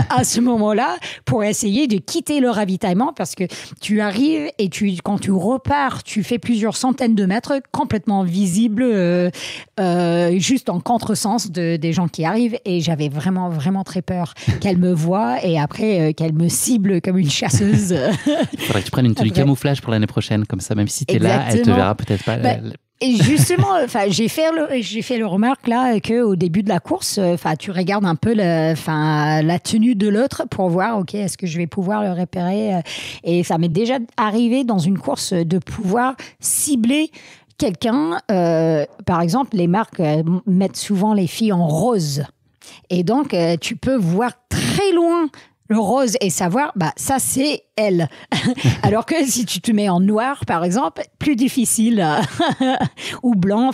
à ce moment-là pour essayer de quitter le ravitaillement parce que tu arrives et quand tu repars, tu fais plusieurs centaines de mètres complètement visibles, juste en contresens des gens qui arrivent, et j'avais vraiment, vraiment très peur qu'elle me voie et après qu'elle me cible comme une chasseuse. Il faudrait que tu prennes une tenue camouflage pour l'année prochaine, comme ça, même si tu es là, elle te verra peut-être pas. Et justement, j'ai fait le remarque là qu'au début de la course, tu regardes un peu la tenue de l'autre pour voir, ok, est-ce que je vais pouvoir le repérer? Et ça m'est déjà arrivé dans une course de pouvoir cibler quelqu'un. Par exemple, les marques mettent souvent les filles en rose. Et donc, tu peux voir très loin le rose et savoir, ça, c'est elle. Alors que si tu te mets en noir, par exemple, plus difficile. Ou blanc,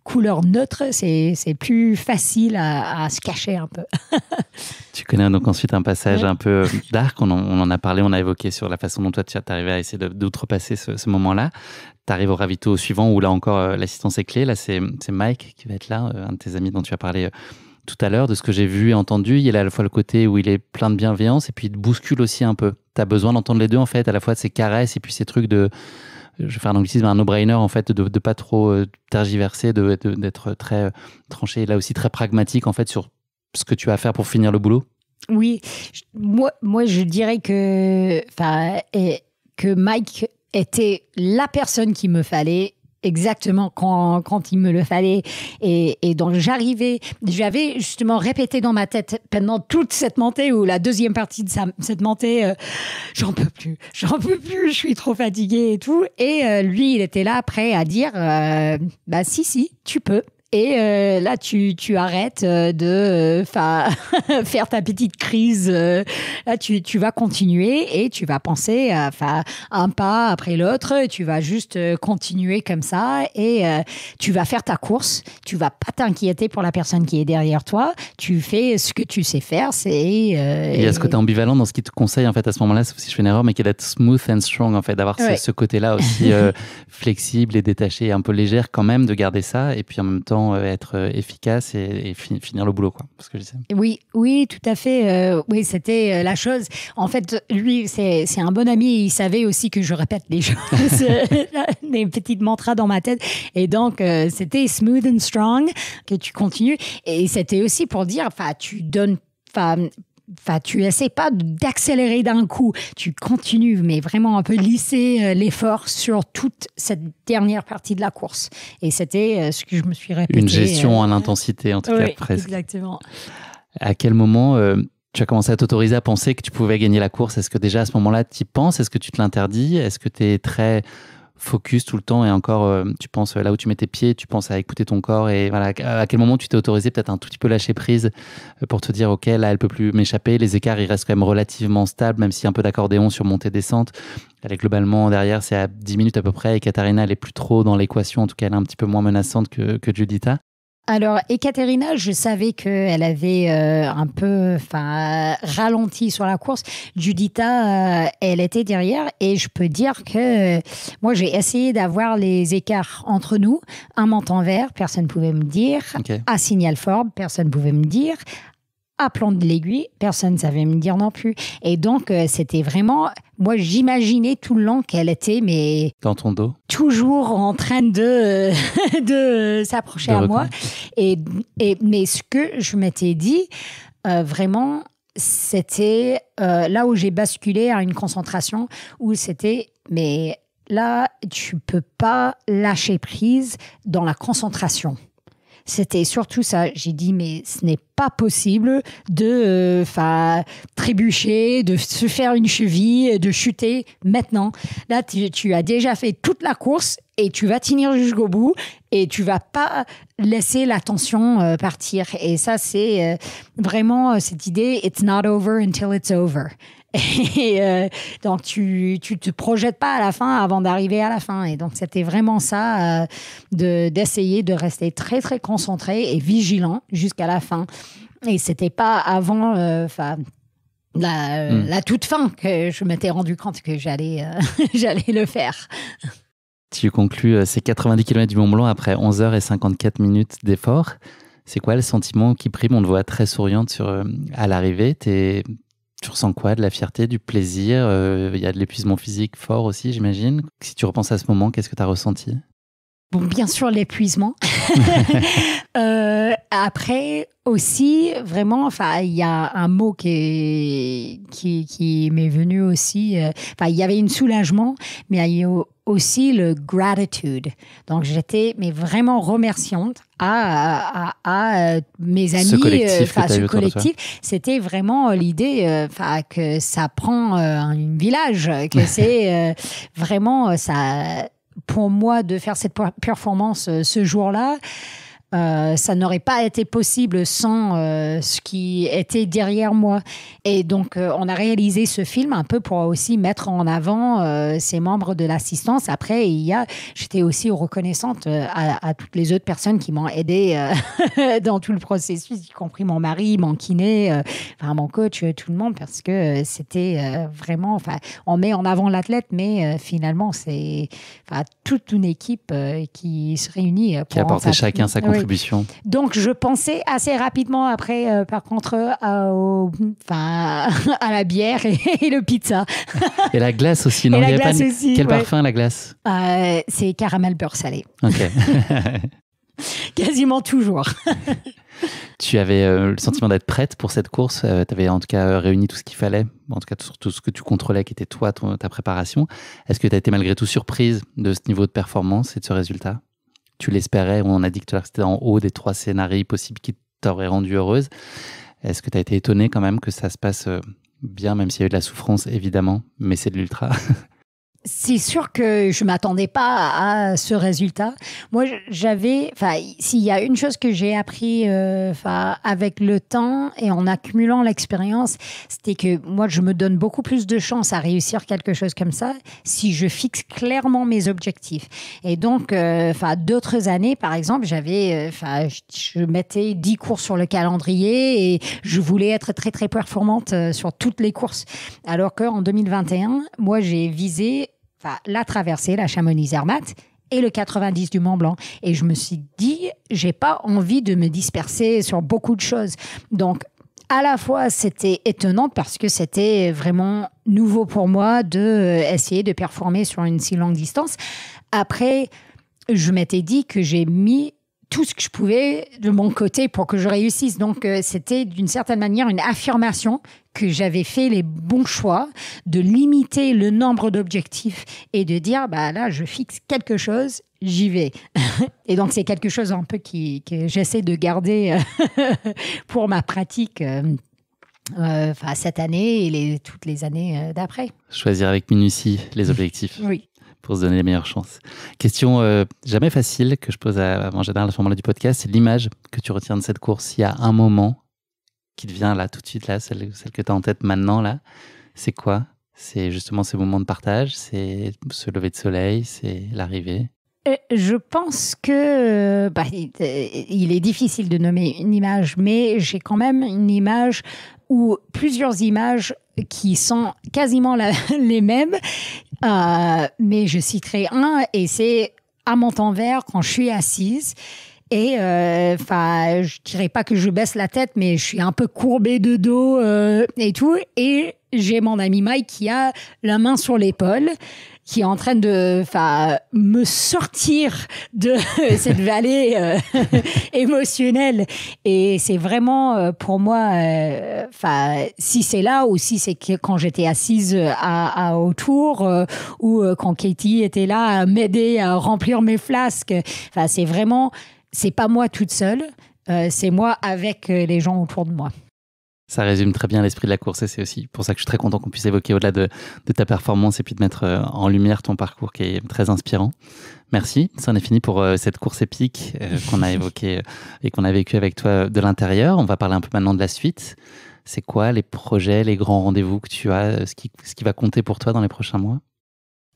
couleur neutre, c'est plus facile à se cacher un peu. Tu connais donc ensuite un passage un peu dark, on en a parlé, on a évoqué sur la façon dont toi tu arrivé à essayer d'outrepasser ce moment-là. Tu arrives au ravito suivant où là encore l'assistance est clé. Là, c'est Mike qui va être là, un de tes amis dont tu as parlé tout à l'heure. De ce que j'ai vu et entendu, il y a à la fois le côté où il est plein de bienveillance et puis il te bouscule aussi un peu. Tu as besoin d'entendre les deux en fait, à la fois de ces caresses et puis ces trucs de... Je vais faire un anglicisme, un no-brainer en fait, de pas trop tergiverser, d'être très tranché et là aussi très pragmatique en fait sur ce que tu vas faire pour finir le boulot. Oui, moi je dirais que Mike était la personne qu'il me fallait exactement quand il me le fallait. Et donc j'avais justement répété dans ma tête pendant toute cette montée ou la deuxième partie de cette montée, j'en peux plus, je suis trop fatiguée et tout. Et lui, il était là prêt à dire, si, tu peux. Et là, tu arrêtes de faire ta petite crise. Là, tu vas continuer et tu vas penser à un pas après l'autre. Tu vas juste continuer comme ça et tu vas faire ta course. Tu vas pas t'inquiéter pour la personne qui est derrière toi. Tu fais ce que tu sais faire. Il y a ce côté ambivalent dans ce qu'il te conseille en fait à ce moment-là, sauf si je fais une erreur, mais qui est d'être smooth and strong en fait, d'avoir ce côté-là aussi flexible et détaché, un peu légère quand même, de garder ça et puis en même temps être efficace et finir le boulot, quoi. Parce que je sais. Oui, tout à fait. Oui, c'était la chose. En fait, lui, c'est un bon ami. Il savait aussi que je répète des choses, des petites mantras dans ma tête. Et donc, c'était smooth and strong, que tu continues. Et c'était aussi pour dire, tu donnes... tu essaies pas d'accélérer d'un coup, tu continues, mais vraiment un peu lisser l'effort sur toute cette dernière partie de la course. Et c'était ce que je me suis répété. Une gestion en intensité, en tout cas, presque. Exactement. À quel moment tu as commencé à t'autoriser à penser que tu pouvais gagner la course? Est-ce que déjà à ce moment-là, tu y penses? Est-ce que tu te l'interdis? Est-ce que tu es très focus tout le temps et encore, tu penses là où tu mets tes pieds, tu penses à écouter ton corps et voilà, à quel moment tu t'es autorisé peut-être un tout petit peu lâcher prise pour te dire ok, là elle peut plus m'échapper, les écarts ils restent quand même relativement stables même s'il y a un peu d'accordéon sur montée-descente, elle est globalement derrière c'est à 10 minutes à peu près et Katarina elle est plus trop dans l'équation, en tout cas elle est un petit peu moins menaçante que Giuditta. Alors, Ekaterina, je savais qu'elle avait un peu ralenti sur la course. Giuditta, elle était derrière et je peux dire que moi, j'ai essayé d'avoir les écarts entre nous. Un montant vert, personne ne pouvait me dire. Okay. Un signal fort, personne ne pouvait me dire. À plan de l'aiguille, personne ne savait me dire non plus. Et donc, c'était vraiment... Moi, j'imaginais tout le long qu'elle était, mais... Dans ton dos. Toujours en train de s'approcher à moi. Mais ce que je m'étais dit, vraiment, c'était là où j'ai basculé à une concentration, où c'était... Mais là, tu peux pas lâcher prise dans la concentration. C'était surtout ça. J'ai dit, mais ce n'est pas possible de trébucher, de se faire une cheville, de chuter maintenant. Là, tu as déjà fait toute la course et tu vas tenir jusqu'au bout et tu vas pas laisser la tension partir. Et ça, c'est vraiment cette idée, it's not over until it's over. Et donc, tu te projettes pas à la fin avant d'arriver à la fin. Et donc, c'était vraiment ça, d'essayer de rester très, très concentré et vigilant jusqu'à la fin. Et c'était pas avant la toute fin que je m'étais rendu compte que j'allais le faire. Tu conclus ces 90 km du Mont Blanc après 11h54 d'effort. C'est quoi le sentiment qui prime? On te voit très souriante à l'arrivée. Tu ressens quoi? De la fierté, du plaisir? Il y a de l'épuisement physique fort aussi, j'imagine. Si tu repenses à ce moment, qu'est-ce que tu as ressenti? Bon, bien sûr, l'épuisement. Après aussi, vraiment, il y a un mot qui m'est venu aussi. Il y avait un soulagement, mais il y a aussi le gratitude. Donc, j'étais vraiment remerciante à mes amis. Ce collectif. C'était vraiment l'idée que ça prend un village, que c'est vraiment ça. Pour moi, de faire cette performance ce jour-là, ça n'aurait pas été possible sans ce qui était derrière moi. Et donc, on a réalisé ce film un peu pour aussi mettre en avant ces membres de l'assistance. Après, j'étais aussi reconnaissante à toutes les autres personnes qui m'ont aidée dans tout le processus, y compris mon mari, mon kiné, mon coach, tout le monde, parce que c'était vraiment... On met en avant l'athlète, mais finalement, c'est toute une équipe qui se réunit. Qui a apporté chacun sa contribution. Donc, je pensais assez rapidement après, par contre, à la bière et le pizza. Et la glace aussi, non? Quel parfum, la glace? C'est caramel beurre salé. Ok. Quasiment toujours. Tu avais le sentiment d'être prête pour cette course. Tu avais en tout cas réuni tout ce qu'il fallait, en tout cas tout ce que tu contrôlais qui était toi, ta préparation. Est-ce que tu as été malgré tout surprise de ce niveau de performance et de ce résultat? Tu l'espérais? On a dit que c'était en haut des 3 scénarios possibles qui t'auraient rendue heureuse. Est-ce que tu as été étonnée quand même que ça se passe bien, même s'il y a eu de la souffrance, évidemment, mais c'est de l'ultra? C'est sûr que je ne m'attendais pas à ce résultat. Moi, s'il y a une chose que j'ai appris avec le temps et en accumulant l'expérience, c'était que moi, je me donne beaucoup plus de chance à réussir quelque chose comme ça si je fixe clairement mes objectifs. Et donc, d'autres années, par exemple, je mettais 10 courses sur le calendrier et je voulais être très, très performante sur toutes les courses. Alors qu'en 2021, moi, j'ai visé la traversée, la Chamonix-Zermatt et le 90 du Mont Blanc. Et je me suis dit, j'ai pas envie de me disperser sur beaucoup de choses. Donc, à la fois, c'était étonnant parce que c'était vraiment nouveau pour moi d'essayer de performer sur une si longue distance. Après, je m'étais dit que j'ai mis tout ce que je pouvais de mon côté pour que je réussisse. Donc, c'était d'une certaine manière une affirmation que j'avais fait les bons choix, de limiter le nombre d'objectifs et de dire, là, je fixe quelque chose, j'y vais. Et donc, c'est quelque chose un peu que j'essaie de garder pour ma pratique cette année et toutes les années d'après. Choisir avec minutie les objectifs. Oui. Pour se donner les meilleures chances. Question jamais facile que je pose en général à ce moment-là du podcast, c'est l'image que tu retiens de cette course. Il y a un moment qui te vient là tout de suite, là, celle que tu as en tête maintenant, là. C'est quoi? C'est justement ces moments de partage, c'est ce lever de soleil, c'est l'arrivée. Je pense que il est difficile de nommer une image, mais j'ai quand même une image ou plusieurs images qui sont quasiment les mêmes, mais je citerai un, et c'est à Montanvert quand je suis assise. Et je dirais pas que je baisse la tête, mais je suis un peu courbée de dos et tout. Et j'ai mon ami Mike qui a la main sur l'épaule, qui est en train de me sortir de cette vallée émotionnelle. Et c'est vraiment pour moi, si c'est là ou si c'est quand j'étais assise autour ou quand Katie était là à m'aider à remplir mes flasques. C'est vraiment c'est pas moi toute seule, c'est moi avec les gens autour de moi. Ça résume très bien l'esprit de la course et c'est aussi pour ça que je suis très content qu'on puisse évoquer au-delà de ta performance et puis de mettre en lumière ton parcours qui est très inspirant. Merci, ça en est fini pour cette course épique qu'on a évoquée et qu'on a vécue avec toi de l'intérieur. On va parler un peu maintenant de la suite. C'est quoi les projets, les grands rendez-vous que tu as, ce qui va compter pour toi dans les prochains mois?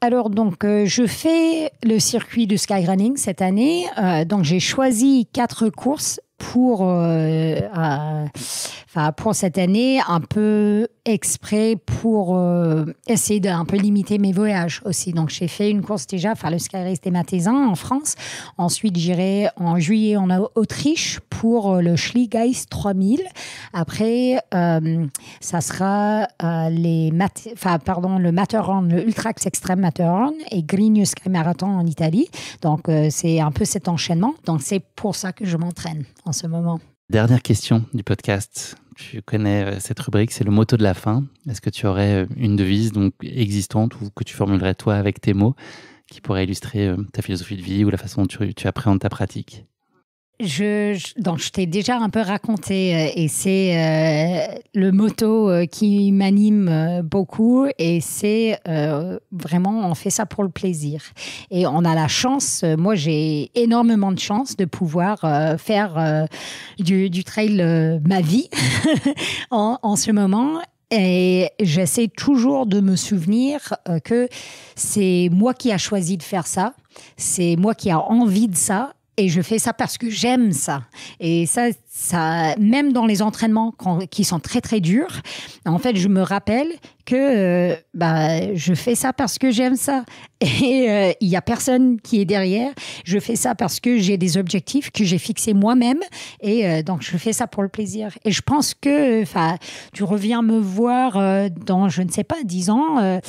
Alors, donc, je fais le circuit du skyrunning cette année. Donc, j'ai choisi 4 courses pour cette année, un peu exprès pour essayer d'un peu limiter mes voyages aussi. Donc, j'ai fait une course déjà, le Sky Race des Mathésins en France. Ensuite, j'irai en juillet en Autriche pour le Schlieggeist 3000. Après, ça sera le Matterhorn, le Ultrax Extreme Matterhorn et Grigno Sky Marathon en Italie. Donc, c'est un peu cet enchaînement. Donc, c'est pour ça que je m'entraîne en ce moment. Dernière question du podcast. Tu connais cette rubrique, c'est le motto de la fin. Est-ce que tu aurais une devise donc existante ou que tu formulerais toi avec tes mots qui pourrait illustrer ta philosophie de vie ou la façon dont tu appréhendes ta pratique? Donc, je t'ai déjà un peu raconté et c'est le motto qui m'anime beaucoup et c'est vraiment on fait ça pour le plaisir. Et on a la chance, moi j'ai énormément de chance de pouvoir faire du trail ma vie en ce moment. Et j'essaie toujours de me souvenir que c'est moi qui a choisi de faire ça, c'est moi qui a envie de ça. Et je fais ça parce que j'aime ça. Et ça même dans les entraînements qui sont très, très durs, en fait, je me rappelle que je fais ça parce que j'aime ça. Et il n'y a personne qui est derrière. Je fais ça parce que j'ai des objectifs que j'ai fixés moi-même. Et donc, je fais ça pour le plaisir. Et je pense que tu reviens me voir dans, je ne sais pas, 10 ans.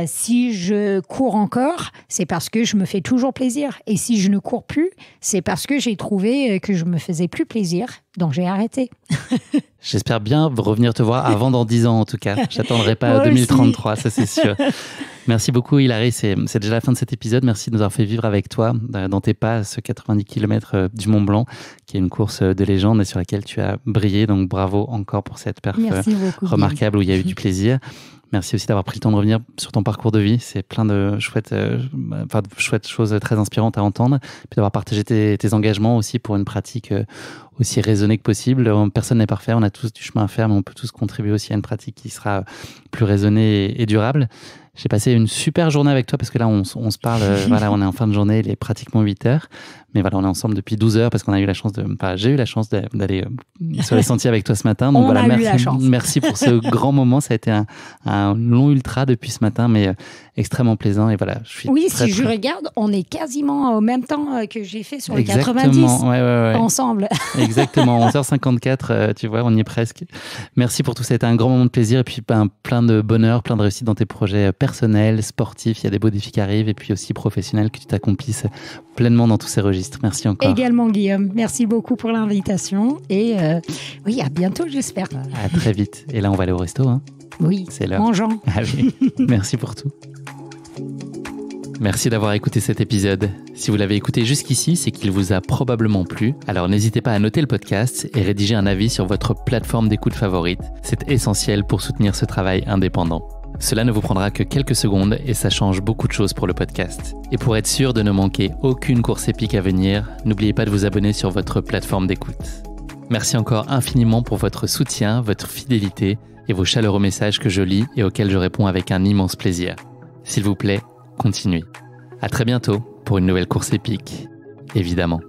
Si je cours encore, c'est parce que je me fais toujours plaisir. Et si je ne cours plus, c'est parce que j'ai trouvé que je me faisais plus plaisir. Donc, j'ai arrêté. J'espère bien revenir te voir avant dans 10 ans, en tout cas. J'attendrai pas 2033, ça c'est sûr. Merci beaucoup, Hilary. C'est déjà la fin de cet épisode. Merci de nous avoir fait vivre avec toi dans tes pas ce 90 km du Mont Blanc, qui est une course de légende et sur laquelle tu as brillé. Donc, bravo encore pour cette perf remarquable où il y a eu du plaisir. Merci aussi d'avoir pris le temps de revenir sur ton parcours de vie. C'est plein de chouettes choses très inspirantes à entendre. Puis d'avoir partagé tes engagements aussi pour une pratique aussi raisonnée que possible. Personne n'est parfait, on a tous du chemin à faire, mais on peut tous contribuer aussi à une pratique qui sera plus raisonnée et durable. J'ai passé une super journée avec toi parce que là, on se parle, on est en fin de journée, il est pratiquement 8 heures. Mais voilà, on est ensemble depuis 12 heures parce qu'on a eu la chance j'ai eu la chance d'aller sur les sentiers avec toi ce matin. Donc merci pour ce grand moment. Ça a été un long ultra depuis ce matin, mais extrêmement plaisant. Et voilà, je suis je regarde, on est quasiment au même temps que j'ai fait sur les 90 ensemble. Exactement, 11h54, tu vois, on y est presque. Merci pour tout, ça a été un grand moment de plaisir et puis plein de bonheur, plein de réussite dans tes projets personnels, sportifs. Il y a des beaux défis qui arrivent et puis aussi professionnels, que tu t'accomplisses pleinement dans tous ces registres. Merci encore. Également, Guillaume. Merci beaucoup pour l'invitation et à bientôt, j'espère. À très vite. Et là, on va aller au resto. Hein. Oui, c'est l'heure. Mangeons. Allez, merci pour tout. Merci d'avoir écouté cet épisode. Si vous l'avez écouté jusqu'ici, c'est qu'il vous a probablement plu. Alors n'hésitez pas à noter le podcast et rédiger un avis sur votre plateforme d'écoute favorite. C'est essentiel pour soutenir ce travail indépendant. Cela ne vous prendra que quelques secondes et ça change beaucoup de choses pour le podcast. Et pour être sûr de ne manquer aucune course épique à venir, n'oubliez pas de vous abonner sur votre plateforme d'écoute. Merci encore infiniment pour votre soutien, votre fidélité et vos chaleureux messages que je lis et auxquels je réponds avec un immense plaisir. S'il vous plaît, continuez. À très bientôt pour une nouvelle course épique, évidemment.